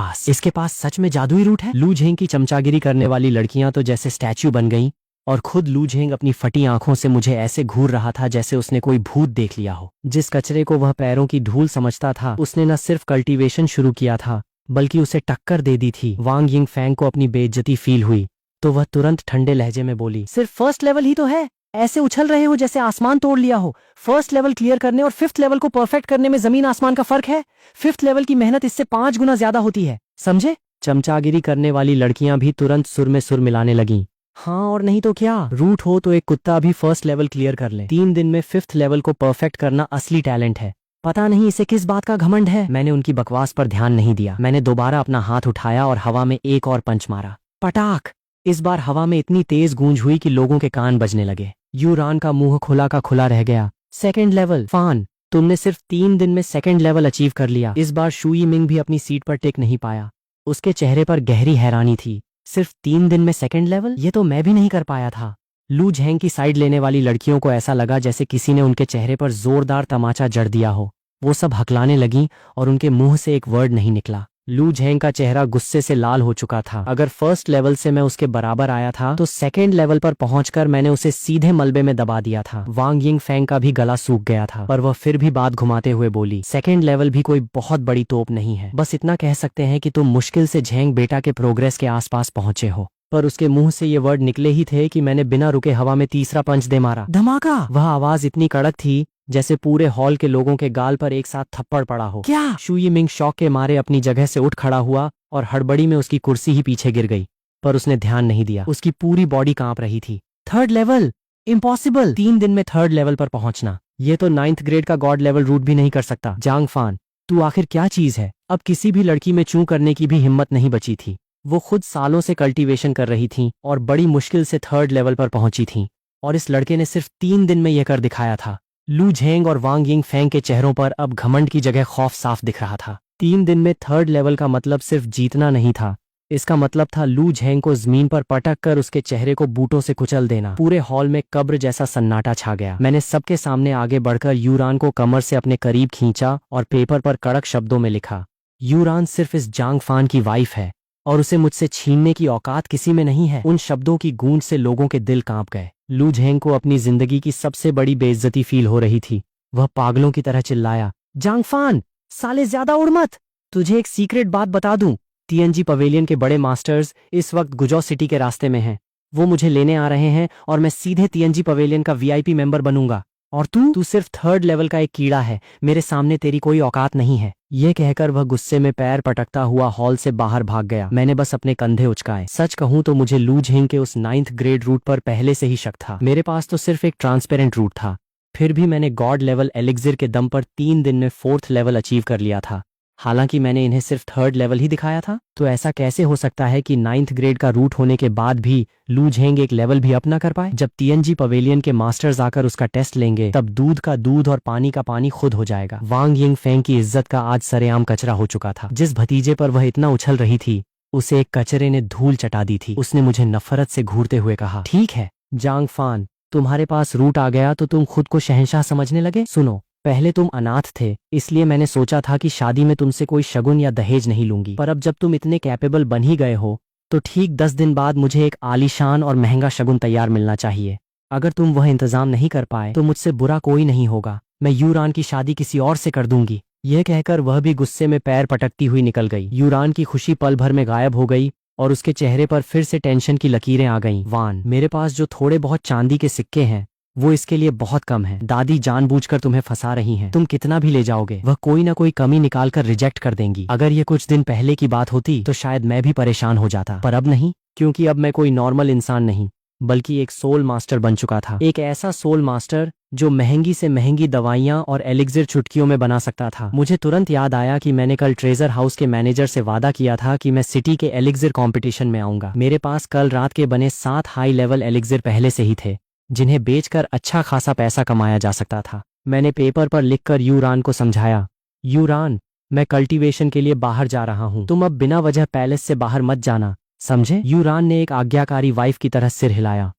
Speaker 1: पास सच में जादुई रूट है? लू झेंग की चमचागिरी करने वाली लड़कियां तो जैसे स्टैच्यू बन गईं और खुद लू झेंग अपनी फटी आंखों से मुझे ऐसे घूर रहा था जैसे उसने कोई भूत देख लिया हो। जिस कचरे को वह पैरों की धूल समझता था, उसने न सिर्फ कल्टीवेशन शुरू किया था बल्कि उसे टक्कर दे दी थी। वांग यिंग फैंग को अपनी बेइज्जती फील हुई तो वह तुरंत ठंडे लहजे में बोली, सिर्फ 1st लेवल ही तो है, ऐसे उछल रहे हो जैसे आसमान तोड़ लिया हो। 1st लेवल क्लियर करने और 5th लेवल को परफेक्ट करने में जमीन आसमान का फर्क है। 5th लेवल की मेहनत इससे 5 गुना ज्यादा होती है, समझे? चमचागिरी करने वाली लड़कियां भी तुरंत सुर में सुर मिलाने लगीं। हाँ और नहीं तो क्या, रूट हो तो एक कुत्ता भी 1st लेवल क्लियर कर ले। 3 दिन में 5th लेवल को परफेक्ट करना असली टैलेंट है। पता नहीं इसे किस बात का घमंड है। मैंने उनकी बकवास पर ध्यान नहीं दिया। मैंने दोबारा अपना हाथ उठाया और हवा में एक और पंच मारा। पटाख! इस बार हवा में इतनी तेज गूंज हुई कि लोगों के कान बजने लगे। यूरान का मुंह खुला का खुला रह गया। 2nd level. फान, तुमने सिर्फ 3 दिन में 2nd लेवल अचीव कर लिया। इस बार शू यिमिंग भी अपनी सीट पर टिक नहीं पाया। उसके चेहरे पर गहरी हैरानी थी। सिर्फ 3 दिन में 2nd लेवल? ये तो मैं भी नहीं कर पाया था। लू झेंग की साइड लेने वाली लड़कियों को ऐसा लगा जैसे किसी ने उनके चेहरे पर जोरदार तमाचा जड़ दिया हो। वो सब हकलाने लगीं और उनके मुंह से एक वर्ड नहीं निकला। लू झेंग का चेहरा गुस्से से लाल हो चुका था। अगर 1st लेवल से मैं उसके बराबर आया था तो 2nd लेवल पर पहुंचकर मैंने उसे सीधे मलबे में दबा दिया था। वांग यिंग फैंग का भी गला सूख गया था, पर वह फिर भी बात घुमाते हुए बोली, 2nd लेवल भी कोई बहुत बड़ी तोप नहीं है। बस इतना कह सकते हैं कि तुम मुश्किल से झेंग बेटा के प्रोग्रेस के आसपास पहुंचे हो। पर उसके मुंह से ये वर्ड निकले ही थे कि मैंने बिना रुके हवा में तीसरा पंच दे मारा। धमाका! वह आवाज इतनी कड़क थी जैसे पूरे हॉल के लोगों के गाल पर एक साथ थप्पड़ पड़ा हो। क्या? शू यिमिंग शौक के मारे अपनी जगह से उठ खड़ा हुआ और हड़बड़ी में उसकी कुर्सी ही पीछे गिर गई, पर उसने ध्यान नहीं दिया। उसकी पूरी बॉडी कांप रही थी। 3rd level? इम्पॉसिबल! 3 दिन में 3rd लेवल पर पहुंचना, ये तो 9th ग्रेड का गॉड लेवल रूट भी नहीं कर सकता। जांगफान, तू आखिर क्या चीज है? अब किसी भी लड़की में चूं करने की भी हिम्मत नहीं बची थी। वो खुद सालों से कल्टीवेशन कर रही थीं और बड़ी मुश्किल से 3rd लेवल पर पहुंची थीं, और इस लड़के ने सिर्फ 3 दिन में यह कर दिखाया था। लू झेंग और वांग यिंग फैंग के चेहरों पर अब घमंड की जगह खौफ साफ दिख रहा था। 3 दिन में 3rd लेवल का मतलब सिर्फ जीतना नहीं था, इसका मतलब था लू झेंग को जमीन पर पटक कर उसके चेहरे को बूटों से कुचल देना। पूरे हॉल में कब्र जैसा सन्नाटा छा गया। मैंने सबके सामने आगे बढ़कर यूरान को कमर से अपने करीब खींचा और पेपर पर कड़क शब्दों में लिखा, यूरान सिर्फ इस जांगफान की वाइफ है और उसे मुझसे छीनने की औकात किसी में नहीं है। उन शब्दों की गूंज से लोगों के दिल कांप गए। लू झेंग को अपनी जिंदगी की सबसे बड़ी बेइज्जती फील हो रही थी। वह पागलों की तरह चिल्लाया, जांगफान, साले ज्यादा उड़ मत। तुझे एक सीक्रेट बात बता दूं, टीएनजी पवेलियन के बड़े मास्टर्स इस वक्त गुजौ सिटी के रास्ते में हैं। वो मुझे लेने आ रहे हैं और मैं सीधे टीएनजी पवेलियन का वीआईपी मेंबर बनूंगा। और तू सिर्फ 3rd लेवल का एक कीड़ा है, मेरे सामने तेरी कोई औकात नहीं है। ये कहकर वह गुस्से में पैर पटकता हुआ हॉल से बाहर भाग गया। मैंने बस अपने कंधे उचकाए। सच कहूं तो मुझे लू झेंग के उस 9th ग्रेड रूट पर पहले से ही शक था। मेरे पास तो सिर्फ एक ट्रांसपेरेंट रूट था, फिर भी मैंने गॉड लेवल एलिक्सिर के दम पर 3 दिन में 4th लेवल अचीव कर लिया था। हालांकि मैंने इन्हें सिर्फ 3rd लेवल ही दिखाया था। तो ऐसा कैसे हो सकता है कि 9th ग्रेड का रूट होने के बाद भी लू झेंग एक लेवल भी अप ना कर पाए? जब TNG पवेलियन के मास्टर्स आकर उसका टेस्ट लेंगे तब दूध का दूध और पानी का पानी खुद हो जाएगा। वांग यिंग फेंग की इज्जत का आज सरेआम कचरा हो चुका था। जिस भतीजे पर वह इतना उछल रही थी उसे एक कचरे ने धूल चटा दी थी। उसने मुझे नफरत से घूरते हुए कहा, ठीक है जांग फान, तुम्हारे पास रूट आ गया तो तुम खुद को शहंशाह समझने लगे। सुनो, पहले तुम अनाथ थे, इसलिए मैंने सोचा था कि शादी में तुमसे कोई शगुन या दहेज नहीं लूंगी। पर अब जब तुम इतने कैपेबल बन ही गए हो तो ठीक 10 दिन बाद मुझे एक आलीशान और महंगा शगुन तैयार मिलना चाहिए। अगर तुम वह इंतजाम नहीं कर पाए तो मुझसे बुरा कोई नहीं होगा। मैं यूरान की शादी किसी और से कर दूंगी। यह कहकर वह भी गुस्से में पैर पटकती हुई निकल गई। यूरान की खुशी पल भर में गायब हो गई और उसके चेहरे पर फिर से टेंशन की लकीरें आ गईं। वान, मेरे पास जो थोड़े बहुत चांदी के सिक्के हैं वो इसके लिए बहुत कम है। दादी जानबूझकर तुम्हें फंसा रही हैं। तुम कितना भी ले जाओगे वह कोई ना कोई कमी निकाल कर रिजेक्ट कर देंगी। अगर ये कुछ दिन पहले की बात होती तो शायद मैं भी परेशान हो जाता, पर अब नहीं, क्योंकि अब मैं कोई नॉर्मल इंसान नहीं बल्कि एक सोल मास्टर बन चुका था। एक ऐसा सोल मास्टर जो महंगी से महंगी दवाइयां और एलिक्सिर चुटकियों में बना सकता था। मुझे तुरंत याद आया कि मैंने कल ट्रेजर हाउस के मैनेजर से वादा किया था कि मैं सिटी के एलिक्सिर कंपटीशन में आऊंगा। मेरे पास कल रात के बने 7 हाई लेवल एलिक्सिर पहले से ही थे जिन्हें बेचकर अच्छा खासा पैसा कमाया जा सकता था। मैंने पेपर पर लिखकर यूरान को समझाया, यूरान, मैं कल्टीवेशन के लिए बाहर जा रहा हूँ, तुम अब बिना वजह पैलेस से बाहर मत जाना, समझे? यूरान ने एक आज्ञाकारी वाइफ की तरह सिर हिलाया।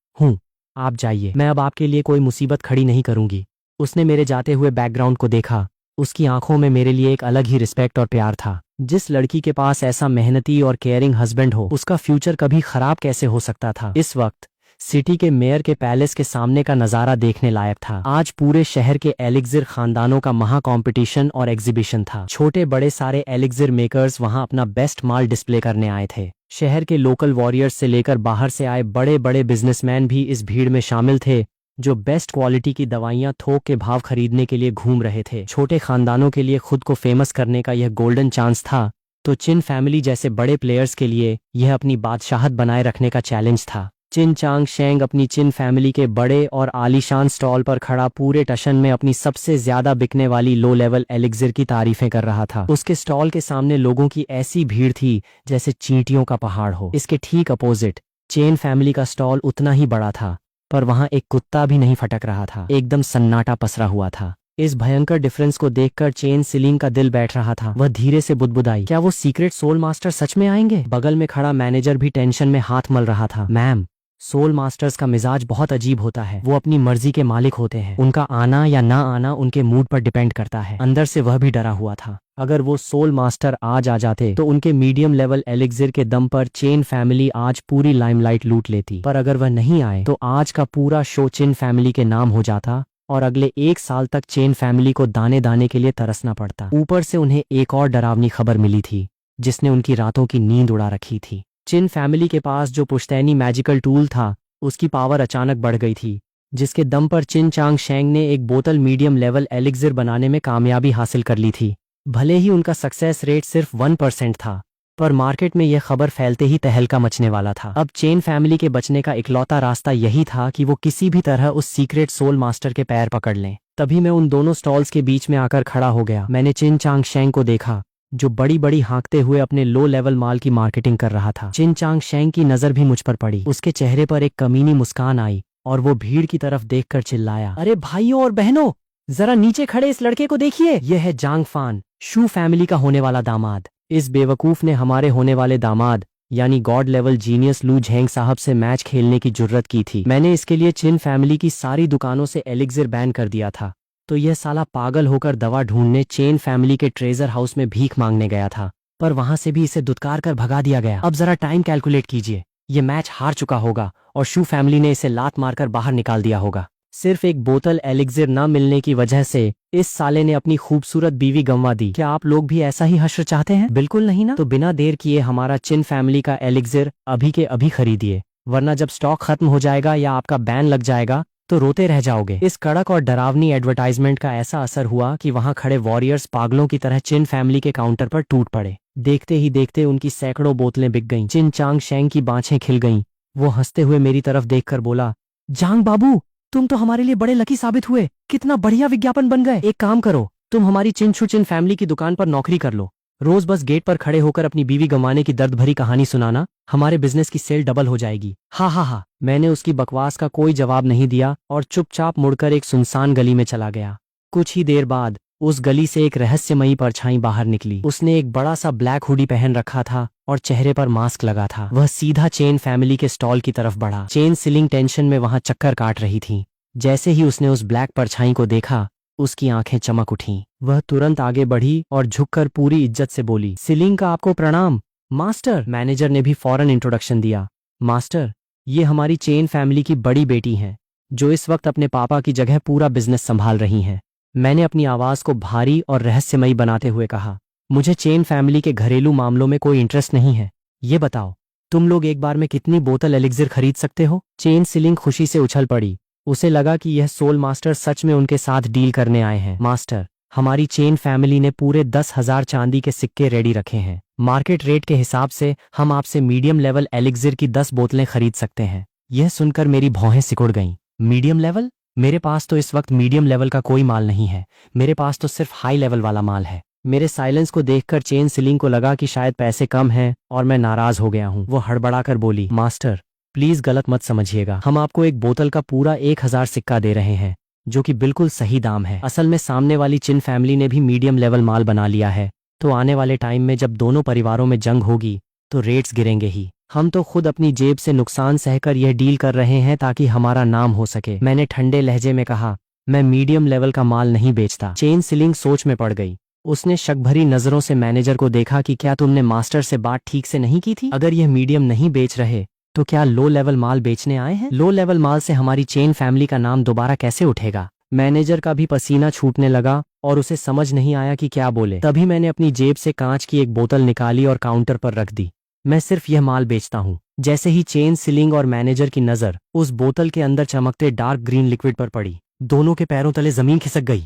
Speaker 1: आप जाइए, मैं अब आपके लिए कोई मुसीबत खड़ी नहीं करूंगी। उसने मेरे जाते हुए बैकग्राउंड को देखा। उसकी आंखों में मेरे लिए एक अलग ही रिस्पेक्ट और प्यार था। जिस लड़की के पास ऐसा मेहनती और केयरिंग हस्बैंड हो उसका फ्यूचर कभी खराब कैसे हो सकता था? इस वक्त सिटी के मेयर के पैलेस के सामने का नजारा देखने लायक था। आज पूरे शहर के एलिक्सिर खानदानों का महा कंपटीशन और एग्जीबिशन था। छोटे बड़े सारे एलिक्सिर मेकर्स वहां अपना बेस्ट माल डिस्प्ले करने आए थे। शहर के लोकल वॉरियर्स से लेकर बाहर से आए बड़े बड़े बिजनेसमैन भी इस भीड़ में शामिल थे जो बेस्ट क्वालिटी की दवाइयां थोक के भाव खरीदने के लिए घूम रहे थे। छोटे खानदानों के लिए खुद को फेमस करने का यह गोल्डन चांस था, तो चिन फैमिली जैसे बड़े प्लेयर्स के लिए यह अपनी बादशाहत बनाए रखने का चैलेंज था। चिन चांग शेंग अपनी चिन फैमिली के बड़े और आलीशान स्टॉल पर खड़ा पूरे टशन में अपनी सबसे ज्यादा बिकने वाली लो लेवल एलिक्सिर की तारीफें कर रहा था। उसके स्टॉल के सामने लोगों की ऐसी भीड़ थी जैसे चींटियों का पहाड़ हो। इसके ठीक अपोजिट चेन फैमिली का स्टॉल उतना ही बड़ा था, पर वहां एक कुत्ता भी नहीं फटक रहा था। एकदम सन्नाटा पसरा हुआ था। इस भयंकर डिफरेंस को देखकर चेन सिलिंग का दिल बैठ रहा था। वह धीरे से बुदबुदाई, क्या वो सीक्रेट सोल मास्टर सच में आएंगे? बगल में खड़ा मैनेजर भी टेंशन में हाथ मल रहा था। मैम, सोल मास्टर्स का मिजाज बहुत अजीब होता है। वो अपनी मर्जी के मालिक होते हैं। उनका आना या ना आना उनके मूड पर डिपेंड करता है। अंदर से वह भी डरा हुआ था। अगर वो सोल मास्टर आज आ जाते तो उनके मीडियम लेवल एलिक्सिर के दम पर चेन फैमिली आज पूरी लाइमलाइट लूट लेती। पर अगर वह नहीं आए तो आज का पूरा शो चिन फैमिली के नाम हो जाता और अगले 1 साल तक चेन फैमिली को दाने दाने के लिए तरसना पड़ता। ऊपर से उन्हें एक और डरावनी खबर मिली थी जिसने उनकी रातों की नींद उड़ा रखी थी। चिन फैमिली के पास जो पुश्तैनी मैजिकल टूल था उसकी पावर अचानक बढ़ गई थी, जिसके दम पर चिन चांग शेंग ने एक बोतल मीडियम लेवल एलिक्सिर बनाने में कामयाबी हासिल कर ली थी। भले ही उनका सक्सेस रेट सिर्फ 1% था, पर मार्केट में यह खबर फैलते ही तहलका मचने वाला था। अब चेन फैमिली के बचने का इकलौता रास्ता यही था कि वो किसी भी तरह उस सीक्रेट सोल मास्टर के पैर पकड़ लें। तभी मैं उन दोनों स्टॉल्स के बीच में आकर खड़ा हो गया। मैंने चिन चांग शेंग को देखा जो बड़ी बड़ी हाँकते हुए अपने लो लेवल माल की मार्केटिंग कर रहा था। चिन चांग शेंग की नजर भी मुझ पर पड़ी। उसके चेहरे पर एक कमीनी मुस्कान आई और वो भीड़ की तरफ देखकर चिल्लाया, अरे भाइयों और बहनों, जरा नीचे खड़े इस लड़के को देखिए। यह है जांग फान, शू फैमिली का होने वाला दामाद। इस बेवकूफ ने हमारे होने वाले दामाद यानी गॉड लेवल जीनियस लू झेंग साहब से मैच खेलने की जुर्रत की थी। मैंने इसके लिए चिन फैमिली की सारी दुकानों से एलिक्सिर बैन कर दिया था, तो यह साला पागल होकर दवा ढूंढने चेन फैमिली के ट्रेजर हाउस में भीख मांगने गया था, पर वहां से भी इसे दुत्कार कर भगा दिया गया। अब जरा टाइम कैलकुलेट कीजिए, ये मैच हार चुका होगा और शू फैमिली ने इसे लात मारकर बाहर निकाल दिया होगा। सिर्फ एक बोतल एलिक्सिर न मिलने की वजह से इस साले ने अपनी खूबसूरत बीवी गंवा दी। क्या आप लोग भी ऐसा ही हश्र चाहते हैं? बिल्कुल नहीं ना? तो बिना देर किए हमारा चिन फैमिली का एलिक्सिर अभी के अभी खरीदिए, वरना जब स्टॉक खत्म हो जाएगा या आपका बैन लग जाएगा तो रोते रह जाओगे। इस कड़क और डरावनी एडवर्टाइजमेंट का ऐसा असर हुआ कि वहां खड़े वॉरियर्स पागलों की तरह चिन फैमिली के काउंटर पर टूट पड़े। देखते ही देखते उनकी सैकड़ों बोतलें बिक गईं। चिन चांग शेंग की बाँछें खिल गईं। वो हंसते हुए मेरी तरफ देखकर बोला, जांग बाबू, तुम तो हमारे लिए बड़े लकी साबित हुए। कितना बढ़िया विज्ञापन बन गए। एक काम करो, तुम हमारी चिन छु चिन फैमिली की दुकान पर नौकरी कर लो। रोज बस गेट पर खड़े होकर अपनी बीवी गंवाने की दर्द भरी कहानी सुनाना। हमारे बिजनेस की सेल डबल हो जाएगी। हा हा हा। मैंने उसकी बकवास का कोई जवाब नहीं दिया और चुपचाप मुड़कर एक सुनसान गली में चला गया। कुछ ही देर बाद उस गली से एक रहस्यमयी परछाई बाहर निकली। उसने एक बड़ा सा ब्लैक हुडी पहन रखा था और चेहरे पर मास्क लगा था। वह सीधा चेन फैमिली के स्टॉल की तरफ बढ़ा। चेन सिलिंग टेंशन में वहां चक्कर काट रही थी। जैसे ही उसने उस ब्लैक परछाई को देखा, उसकी आंखें चमक उठीं। वह तुरंत आगे बढ़ी और झुककर पूरी इज्जत से बोली, सिलिंग का आपको प्रणाम मास्टर। मैनेजर ने भी फौरन इंट्रोडक्शन दिया। मास्टर, ये हमारी चेन फैमिली की बड़ी बेटी हैं, जो इस वक्त अपने पापा की जगह पूरा बिजनेस संभाल रही हैं। मैंने अपनी आवाज को भारी और रहस्यमयी बनाते हुए कहा, मुझे चेन फैमिली के घरेलू मामलों में कोई इंटरेस्ट नहीं है। ये बताओ, तुम लोग एक बार में कितनी बोतल एलिक्सिर खरीद सकते हो? चेन सिलिंग खुशी से उछल पड़ी। उसे लगा कि यह सोल मास्टर सच में उनके साथ डील करने आए हैं। मास्टर, हमारी चेन फैमिली ने पूरे 10,000 चांदी के सिक्के रेडी रखे हैं। मार्केट रेट के हिसाब से हम आपसे मीडियम लेवल एलिक्सिर की 10 बोतलें खरीद सकते हैं। यह सुनकर मेरी भौहें सिकुड़ गईं। Medium level? मेरे पास तो इस वक्त मीडियम लेवल का कोई माल नहीं है। मेरे पास तो सिर्फ हाई लेवल वाला माल है। मेरे साइलेंस को देखकर चेन सिलिंग को लगा कि शायद पैसे कम हैं और मैं नाराज हो गया हूँ। वो हड़बड़ाकर बोली, मास्टर प्लीज गलत मत समझिएगा। हम आपको एक बोतल का पूरा 1,000 सिक्का दे रहे हैं, जो कि बिल्कुल सही दाम है। असल में सामने वाली चिन फैमिली ने भी मीडियम लेवल माल बना लिया है, तो आने वाले टाइम में जब दोनों परिवारों में जंग होगी तो रेट्स गिरेंगे ही। हम तो खुद अपनी जेब से नुकसान सहकर यह डील कर रहे हैं ताकि हमारा नाम हो सके। मैंने ठंडे लहजे में कहा, मैं मीडियम लेवल का माल नहीं बेचता। चेन सिलिंग सोच में पड़ गई। उसने शक भरी नजरों से मैनेजर को देखा कि क्या तुमने मास्टर से बात ठीक से नहीं की थी? अगर यह मीडियम नहीं बेच रहे तो क्या लो लेवल माल बेचने आए हैं? लो लेवल माल से हमारी चेन फैमिली का नाम दोबारा कैसे उठेगा? मैनेजर का भी पसीना छूटने लगा और उसे समझ नहीं आया कि क्या बोले। तभी मैंने अपनी जेब से कांच की एक बोतल निकाली और काउंटर पर रख दी। मैं सिर्फ यह माल बेचता हूँ। जैसे ही चेन सिलिंग और मैनेजर की नजर उस बोतल के अंदर चमकते डार्क ग्रीन लिक्विड पर पड़ी, दोनों के पैरों तले जमीन खिसक गई।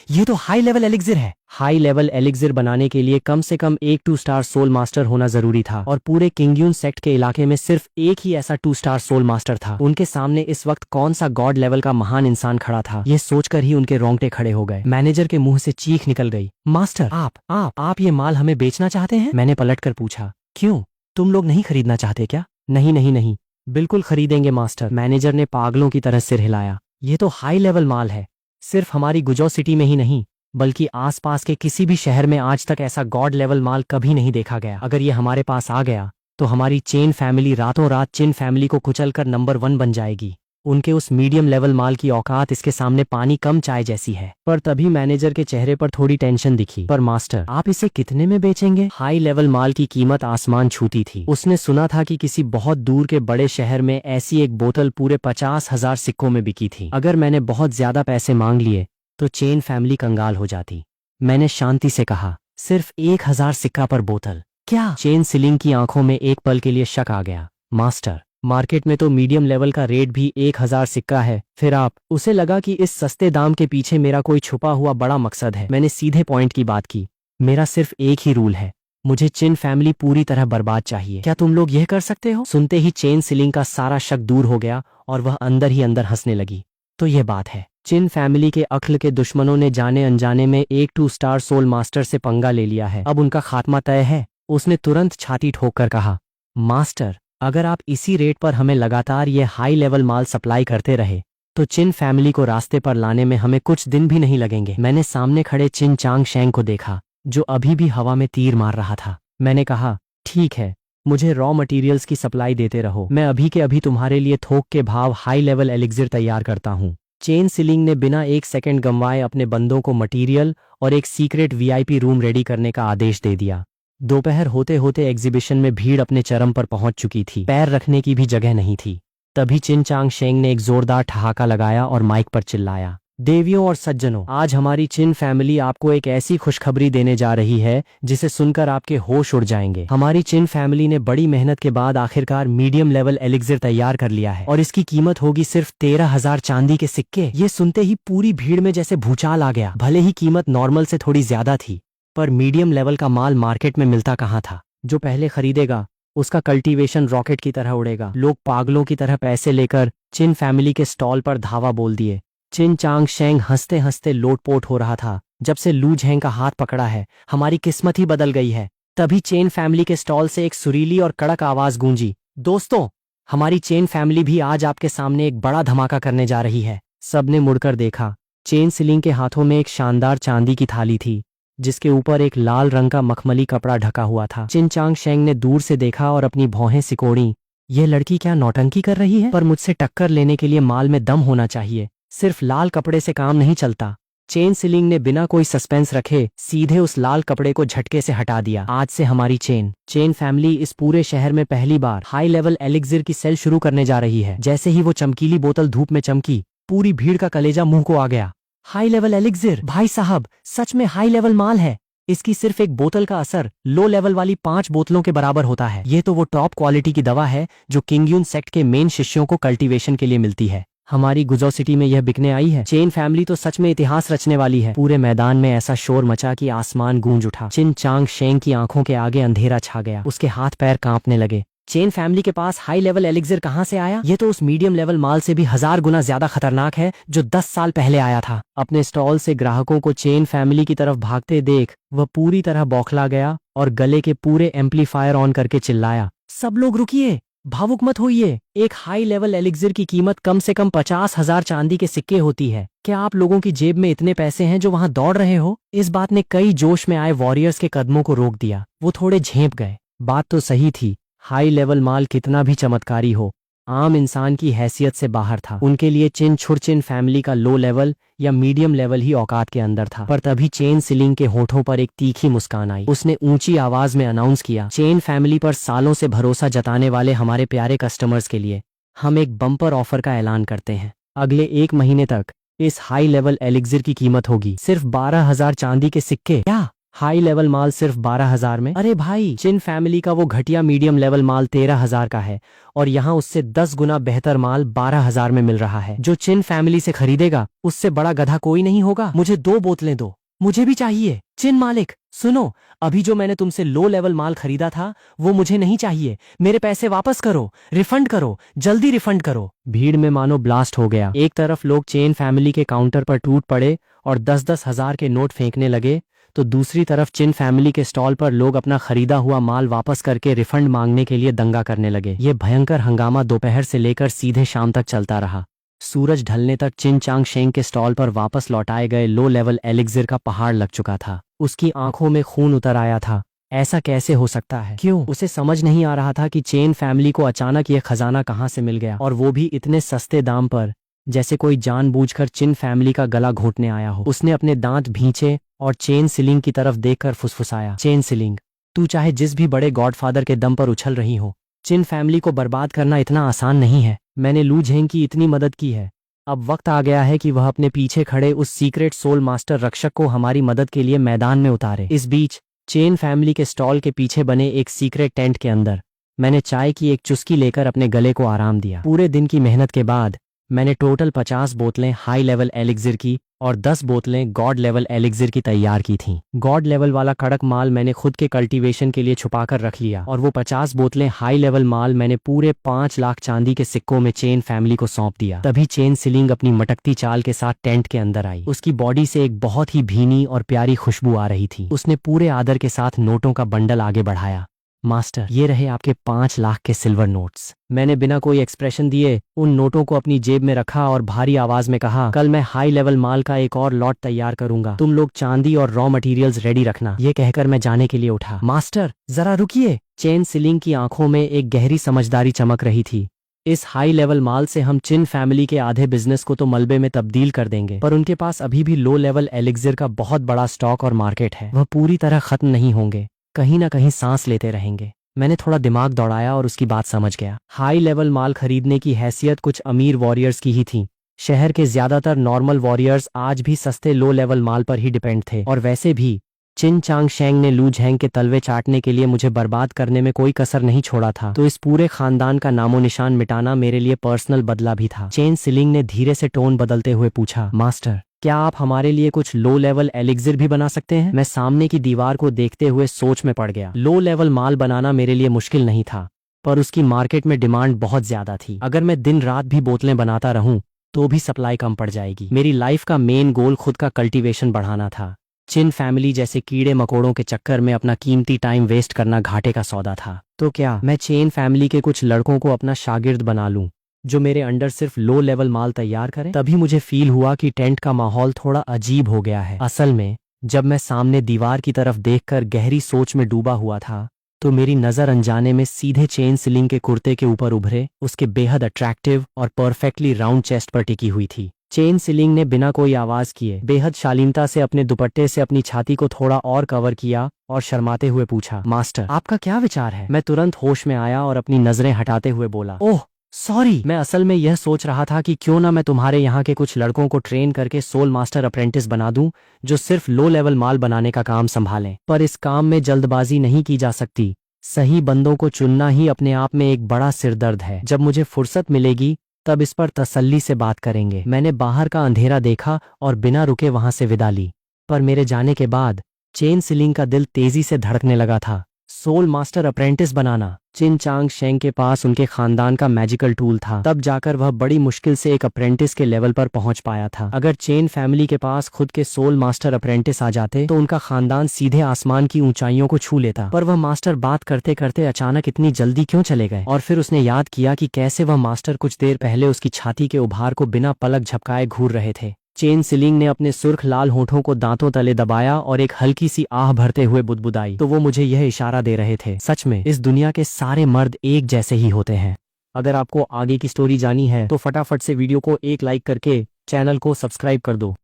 Speaker 1: यह तो हाई लेवल एलिक्सिर है। हाई लेवल एलिक्सिर बनाने के लिए कम से कम एक 2 स्टार सोल मास्टर होना जरूरी था और पूरे किंगयून सेक्ट के इलाके में सिर्फ एक ही ऐसा 2 स्टार सोल मास्टर था। उनके सामने इस वक्त कौन सा गॉड लेवल का महान इंसान खड़ा था, यह सोचकर ही उनके रोंगटे खड़े हो गए। मैनेजर के मुंह से चीख निकल गई, मास्टर आप ये माल हमें बेचना चाहते हैं? मैंने पलटकर पूछा, क्यों, तुम लोग नहीं खरीदना चाहते क्या? नहीं, बिल्कुल खरीदेंगे मास्टर। मैनेजर ने पागलों की तरह सिर हिलाया। ये तो हाई लेवल माल है। सिर्फ हमारी गुजौ सिटी में ही नहीं, बल्कि आसपास के किसी भी शहर में आज तक ऐसा गॉड लेवल माल कभी नहीं देखा गया। अगर ये हमारे पास आ गया तो हमारी चेन फैमिली रातों रात चिन फैमिली को कुचलकर नंबर 1 बन जाएगी। उनके उस मीडियम लेवल माल की औकात इसके सामने पानी कम चाय जैसी है। पर तभी मैनेजर के चेहरे पर थोड़ी टेंशन दिखी। पर मास्टर, आप इसे कितने में बेचेंगे? हाई लेवल माल की कीमत आसमान छूती थी। उसने सुना था कि किसी बहुत दूर के बड़े शहर में ऐसी एक बोतल पूरे 50,000 सिक्कों में बिकी थी। अगर मैंने बहुत ज्यादा पैसे मांग लिए तो चेन फैमिली कंगाल हो जाती। मैंने शांति से कहा, सिर्फ 1,000 सिक्का पर बोतल? क्या? चेन सिलिंग की आंखों में एक पल के लिए शक आ गया। मास्टर, मार्केट में तो मीडियम लेवल का रेट भी 1,000 सिक्का है, फिर आप? उसे लगा कि इस सस्ते दाम के पीछे मेरा कोई छुपा हुआ बड़ा मकसद है। मैंने सीधे पॉइंट की बात की, मेरा सिर्फ एक ही रूल है, मुझे चिन फैमिली पूरी तरह बर्बाद चाहिए। क्या तुम लोग यह कर सकते हो? सुनते ही चेन सिलिंग का सारा शक दूर हो गया और वह अंदर ही अंदर हंसने लगी। तो यह बात है, चिन फैमिली के अक्ल के दुश्मनों ने जाने अनजाने में एक 2 स्टार सोल मास्टर से पंगा ले लिया है। अब उनका खात्मा तय है। उसने तुरंत छाती ठोककर कहा, मास्टर, अगर आप इसी रेट पर हमें लगातार ये हाई लेवल माल सप्लाई करते रहे तो चिन फैमिली को रास्ते पर लाने में हमें कुछ दिन भी नहीं लगेंगे। मैंने सामने खड़े चिन चांग शेंग को देखा, जो अभी भी हवा में तीर मार रहा था। मैंने कहा, ठीक है, मुझे रॉ मटेरियल्स की सप्लाई देते रहो, मैं अभी के अभी तुम्हारे लिए थोक के भाव हाई लेवल एलिक्सिर तैयार करता हूँ। चेन सिलिंग ने बिना एक सेकंड गंवाए अपने बंदों को मटीरियल और एक सीक्रेट वीआईपी रूम रेडी करने का आदेश दे दिया। दोपहर होते होते एग्जीबिशन में भीड़ अपने चरम पर पहुंच चुकी थी। पैर रखने की भी जगह नहीं थी। तभी चिन चांग शेंग ने एक जोरदार ठहाका लगाया और माइक पर चिल्लाया, देवियों और सज्जनों, आज हमारी चिन फैमिली आपको एक ऐसी खुशखबरी देने जा रही है जिसे सुनकर आपके होश उड़ जाएंगे। हमारी चिन फैमिली ने बड़ी मेहनत के बाद आखिरकार मीडियम लेवल एलिक्सिर तैयार कर लिया है और इसकी कीमत होगी सिर्फ 13,000 चांदी के सिक्के। ये सुनते ही पूरी भीड़ में जैसे भूचाल आ गया। भले ही कीमत नॉर्मल से थोड़ी ज्यादा थी, पर मीडियम लेवल का माल मार्केट में मिलता कहाँ था। जो पहले खरीदेगा उसका कल्टीवेशन रॉकेट की तरह उड़ेगा। लोग पागलों की तरह पैसे लेकर चिन फैमिली के स्टॉल पर धावा बोल दिए। चिन चांग शेंग हंसते हंसते लोटपोट हो रहा था। जब से लू झेंग का हाथ पकड़ा है, हमारी किस्मत ही बदल गई है। तभी चेन फैमिली के स्टॉल से एक सुरीली और कड़क आवाज गूंजी, दोस्तों, हमारी चेन फैमिली भी आज आपके सामने एक बड़ा धमाका करने जा रही है। सबने मुड़कर देखा। चेन सिलिंग के हाथों में एक शानदार चांदी की थाली थी जिसके ऊपर एक लाल रंग का मखमली कपड़ा ढका हुआ था। चिन चांग शेंग ने दूर से देखा और अपनी भौहें सिकोड़ी। यह लड़की क्या नौटंकी कर रही है? पर मुझसे टक्कर लेने के लिए माल में दम होना चाहिए, सिर्फ लाल कपड़े से काम नहीं चलता। चेन सिलिंग ने बिना कोई सस्पेंस रखे सीधे उस लाल कपड़े को झटके से हटा दिया। आज से हमारी चेन फैमिली इस पूरे शहर में पहली बार हाई लेवल एलिक्सिर की सेल शुरू करने जा रही है। जैसे ही वो चमकीली बोतल धूप में चमकी, पूरी भीड़ का कलेजा मुंह को आ गया। हाई लेवल एलिक्सिर, भाई साहब, सच में हाई लेवल माल है। इसकी सिर्फ एक बोतल का असर लो लेवल वाली 5 बोतलों के बराबर होता है। ये तो वो टॉप क्वालिटी की दवा है जो किंगयून सेक्ट के मेन शिष्यों को कल्टीवेशन के लिए मिलती है। हमारी गुजो सिटी में यह बिकने आई है। चेन फैमिली तो सच में इतिहास रचने वाली है। पूरे मैदान में ऐसा शोर मचा कि आसमान गूंज उठा। चिन चांग शेंग की आंखों के आगे अंधेरा छा गया। उसके हाथ पैर कांपने लगे। चेन फैमिली के पास हाई लेवल एलिक्सिर कहां से आया? ये तो उस मीडियम लेवल माल से भी 1000 गुना ज्यादा खतरनाक है जो 10 साल पहले आया था। अपने स्टॉल से ग्राहकों को चेन फैमिली की तरफ भागते देख वह पूरी तरह बौखला गया और गले के पूरे एम्पलीफायर ऑन करके चिल्लाया, सब लोग रुकिए, भावुक मत होइए। एक हाई लेवल एलिक्सिर की कीमत कम से कम 50,000 चांदी के सिक्के होती है। क्या आप लोगों की जेब में इतने पैसे हैं जो वहां दौड़ रहे हो? इस बात ने कई जोश में आए वॉरियर्स के कदमों को रोक दिया। वो थोड़े झेंप गए। बात तो सही थी। हाई लेवल माल कितना भी चमत्कारी हो, आम इंसान की हैसियत से बाहर था। उनके लिए चिन छुरचिन फैमिली का लो लेवल या मीडियम लेवल ही औकात के अंदर था। पर तभी चेन सिलिंग के होठों पर एक तीखी मुस्कान आई। उसने ऊंची आवाज में अनाउंस किया, चेन फैमिली पर सालों से भरोसा जताने वाले हमारे प्यारे कस्टमर्स के लिए हम एक बम्पर ऑफर का ऐलान करते हैं। अगले 1 महीने तक इस हाई लेवल एलिक्सिर की कीमत होगी सिर्फ 12,000 चांदी के सिक्के। क्या हाई लेवल माल सिर्फ 12,000 में? अरे भाई, चिन फैमिली का वो घटिया मीडियम लेवल माल 13,000 का है और यहाँ उससे 10 गुना बेहतर माल 12,000 में मिल रहा है। जो चिन फैमिली से खरीदेगा उससे बड़ा गधा कोई नहीं होगा। मुझे 2 बोतलें दो, मुझे भी चाहिए। चिन मालिक सुनो, अभी जो मैंने तुमसे लो लेवल माल खरीदा था वो मुझे नहीं चाहिए। मेरे पैसे वापस करो, रिफंड करो, जल्दी रिफंड करो। भीड़ में मानो ब्लास्ट हो गया। एक तरफ लोग चेन फैमिली के काउंटर पर टूट पड़े और 10-10 हजार के नोट फेंकने लगे, तो दूसरी तरफ चिन फैमिली के स्टॉल पर लोग अपना खरीदा हुआ माल वापस करके रिफंड मांगने के लिए दंगा करने लगे। ये भयंकर हंगामा दोपहर से लेकर सीधे शाम तक चलता रहा। सूरज ढलने तक चिन चांग शेंग के स्टॉल पर वापस लौटाए गए लो लेवल एलिक्सिर का पहाड़ लग चुका था। उसकी आंखों में खून उतर आया था। ऐसा कैसे हो सकता है? क्यों? उसे समझ नहीं आ रहा था कि चेन फैमिली को अचानक ये खजाना कहाँ से मिल गया, और वो भी इतने सस्ते दाम पर, जैसे कोई जानबूझकर चिन फैमिली का गला घोंटने आया हो। उसने अपने दांत भींचे और चेन सिलिंग की तरफ देखकर फुसफुसाया, चेन सिलिंग, तू चाहे जिस भी बड़े गॉडफादर के दम पर उछल रही हो, चिन फैमिली को बर्बाद करना इतना आसान नहीं है। मैंने लू झेंग की इतनी मदद की है, अब वक्त आ गया है कि वह अपने पीछे खड़े उस सीक्रेट सोल मास्टर रक्षक को हमारी मदद के लिए मैदान में उतारे। इस बीच चेन फैमिली के स्टॉल के पीछे बने एक सीक्रेट टेंट के अंदर मैंने चाय की एक चुस्की लेकर अपने गले को आराम दिया। पूरे दिन की मेहनत के बाद मैंने टोटल 50 बोतलें हाई लेवल एलिक्सिर की और 10 बोतलें गॉड लेवल एलिक्सिर की तैयार की थीं। गॉड लेवल वाला कड़क माल मैंने खुद के कल्टीवेशन के लिए छुपाकर रख लिया और वो 50 बोतलें हाई लेवल माल मैंने पूरे 5 लाख चांदी के सिक्कों में चेन फैमिली को सौंप दिया। तभी चेन सिलिंग अपनी मटकती चाल के साथ टेंट के अंदर आई। उसकी बॉडी से एक बहुत ही भीनी और प्यारी खुशबू आ रही थी। उसने पूरे आदर के साथ नोटों का बंडल आगे बढ़ाया। मास्टर, ये रहे आपके 5 लाख के सिल्वर नोट्स। मैंने बिना कोई एक्सप्रेशन दिए उन नोटों को अपनी जेब में रखा और भारी आवाज में कहा, कल मैं हाई लेवल माल का एक और लॉट तैयार करूंगा, तुम लोग चांदी और रॉ मटेरियल्स रेडी रखना। ये कहकर मैं जाने के लिए उठा। मास्टर जरा रुकिए। चेन सिलिंग की आंखों में एक गहरी समझदारी चमक रही थी। इस हाई लेवल माल से हम चिन फैमिली के आधे बिजनेस को तो मलबे में तब्दील कर देंगे, पर उनके पास अभी भी लो लेवल एलिक्सिर का बहुत बड़ा स्टॉक और मार्केट है। वह पूरी तरह खत्म नहीं होंगे, कहीं ना कहीं सांस लेते रहेंगे। मैंने थोड़ा दिमाग दौड़ाया और उसकी बात समझ गया। हाई लेवल माल खरीदने की हैसियत कुछ अमीर वॉरियर्स की ही थी। शहर के ज्यादातर नॉर्मल वॉरियर्स आज भी सस्ते लो लेवल माल पर ही डिपेंड थे, और वैसे भी चिन चांग शेंग ने लू झेंग के तलवे चाटने के लिए मुझे बर्बाद करने में कोई कसर नहीं छोड़ा था। तो इस पूरे खानदान का नामो निशान मिटाना मेरे लिए पर्सनल बदला भी था। चेन सिलिंग ने धीरे से टोन बदलते हुए पूछा, मास्टर, क्या आप हमारे लिए कुछ लो लेवल एलिक्सिर भी बना सकते हैं? मैं सामने की दीवार को देखते हुए सोच में पड़ गया। लो लेवल माल बनाना मेरे लिए मुश्किल नहीं था, पर उसकी मार्केट में डिमांड बहुत ज्यादा थी। अगर मैं दिन रात भी बोतलें बनाता रहूं तो भी सप्लाई कम पड़ जाएगी। मेरी लाइफ का मेन गोल खुद का कल्टीवेशन बढ़ाना था। चिन फैमिली जैसे कीड़े मकोड़ों के चक्कर में अपना कीमती टाइम वेस्ट करना घाटे का सौदा था। तो क्या मैं चेन फैमिली के कुछ लड़कों को अपना शागिर्द बना लूं जो मेरे अंडर सिर्फ लो लेवल माल तैयार करें? तभी मुझे फील हुआ कि टेंट का माहौल थोड़ा अजीब हो गया है। असल में जब मैं सामने दीवार की तरफ देखकर गहरी सोच में डूबा हुआ था तो मेरी नजर अनजाने में सीधे चेन सिलिंग के कुर्ते के ऊपर उभरे उसके बेहद अट्रैक्टिव और परफेक्टली राउंड चेस्ट पर टिकी हुई थी। चेन सिलिंग ने बिना कोई आवाज किए बेहद शालीनता से अपने दुपट्टे से अपनी छाती को थोड़ा और कवर किया और शर्माते हुए पूछा, मास्टर, आपका क्या विचार है? मैं तुरंत होश में आया और अपनी नजरें हटाते हुए बोला, ओह सॉरी, मैं असल में यह सोच रहा था कि क्यों ना मैं तुम्हारे यहाँ के कुछ लड़कों को ट्रेन करके सोल मास्टर अप्रेंटिस बना दूं जो सिर्फ लो लेवल माल बनाने का काम संभालें। पर इस काम में जल्दबाजी नहीं की जा सकती। सही बंदों को चुनना ही अपने आप में एक बड़ा सिरदर्द है। जब मुझे फुर्सत मिलेगी तब इस पर तसल्ली से बात करेंगे। मैंने बाहर का अंधेरा देखा और बिना रुके वहां से विदा ली। पर मेरे जाने के बाद चेन सिलिंग का दिल तेजी से धड़कने लगा था। सोल मास्टर अप्रेंटिस बनाना चिन चांग शेंग के पास उनके खानदान का मैजिकल टूल था। तब जाकर वह बड़ी मुश्किल से एक अप्रेंटिस के लेवल पर पहुंच पाया था। अगर चेन फैमिली के पास खुद के सोल मास्टर अप्रेंटिस आ जाते तो उनका खानदान सीधे आसमान की ऊंचाइयों को छू लेता। पर वह मास्टर बात करते करते अचानक इतनी जल्दी क्यों चले गए? और फिर उसने याद किया कि कैसे वह मास्टर कुछ देर पहले उसकी छाती के उभार को बिना पलक झपकाए घूर रहे थे। चेन सिलिंग ने अपने सुर्ख लाल होठों को दांतों तले दबाया और एक हल्की सी आह भरते हुए बुदबुदाई। तो वो मुझे यह इशारा दे रहे थे, सच में इस दुनिया के सारे मर्द एक जैसे ही होते हैं। अगर आपको आगे की स्टोरी जानी है तो फटाफट से वीडियो को एक लाइक करके चैनल को सब्सक्राइब कर दो।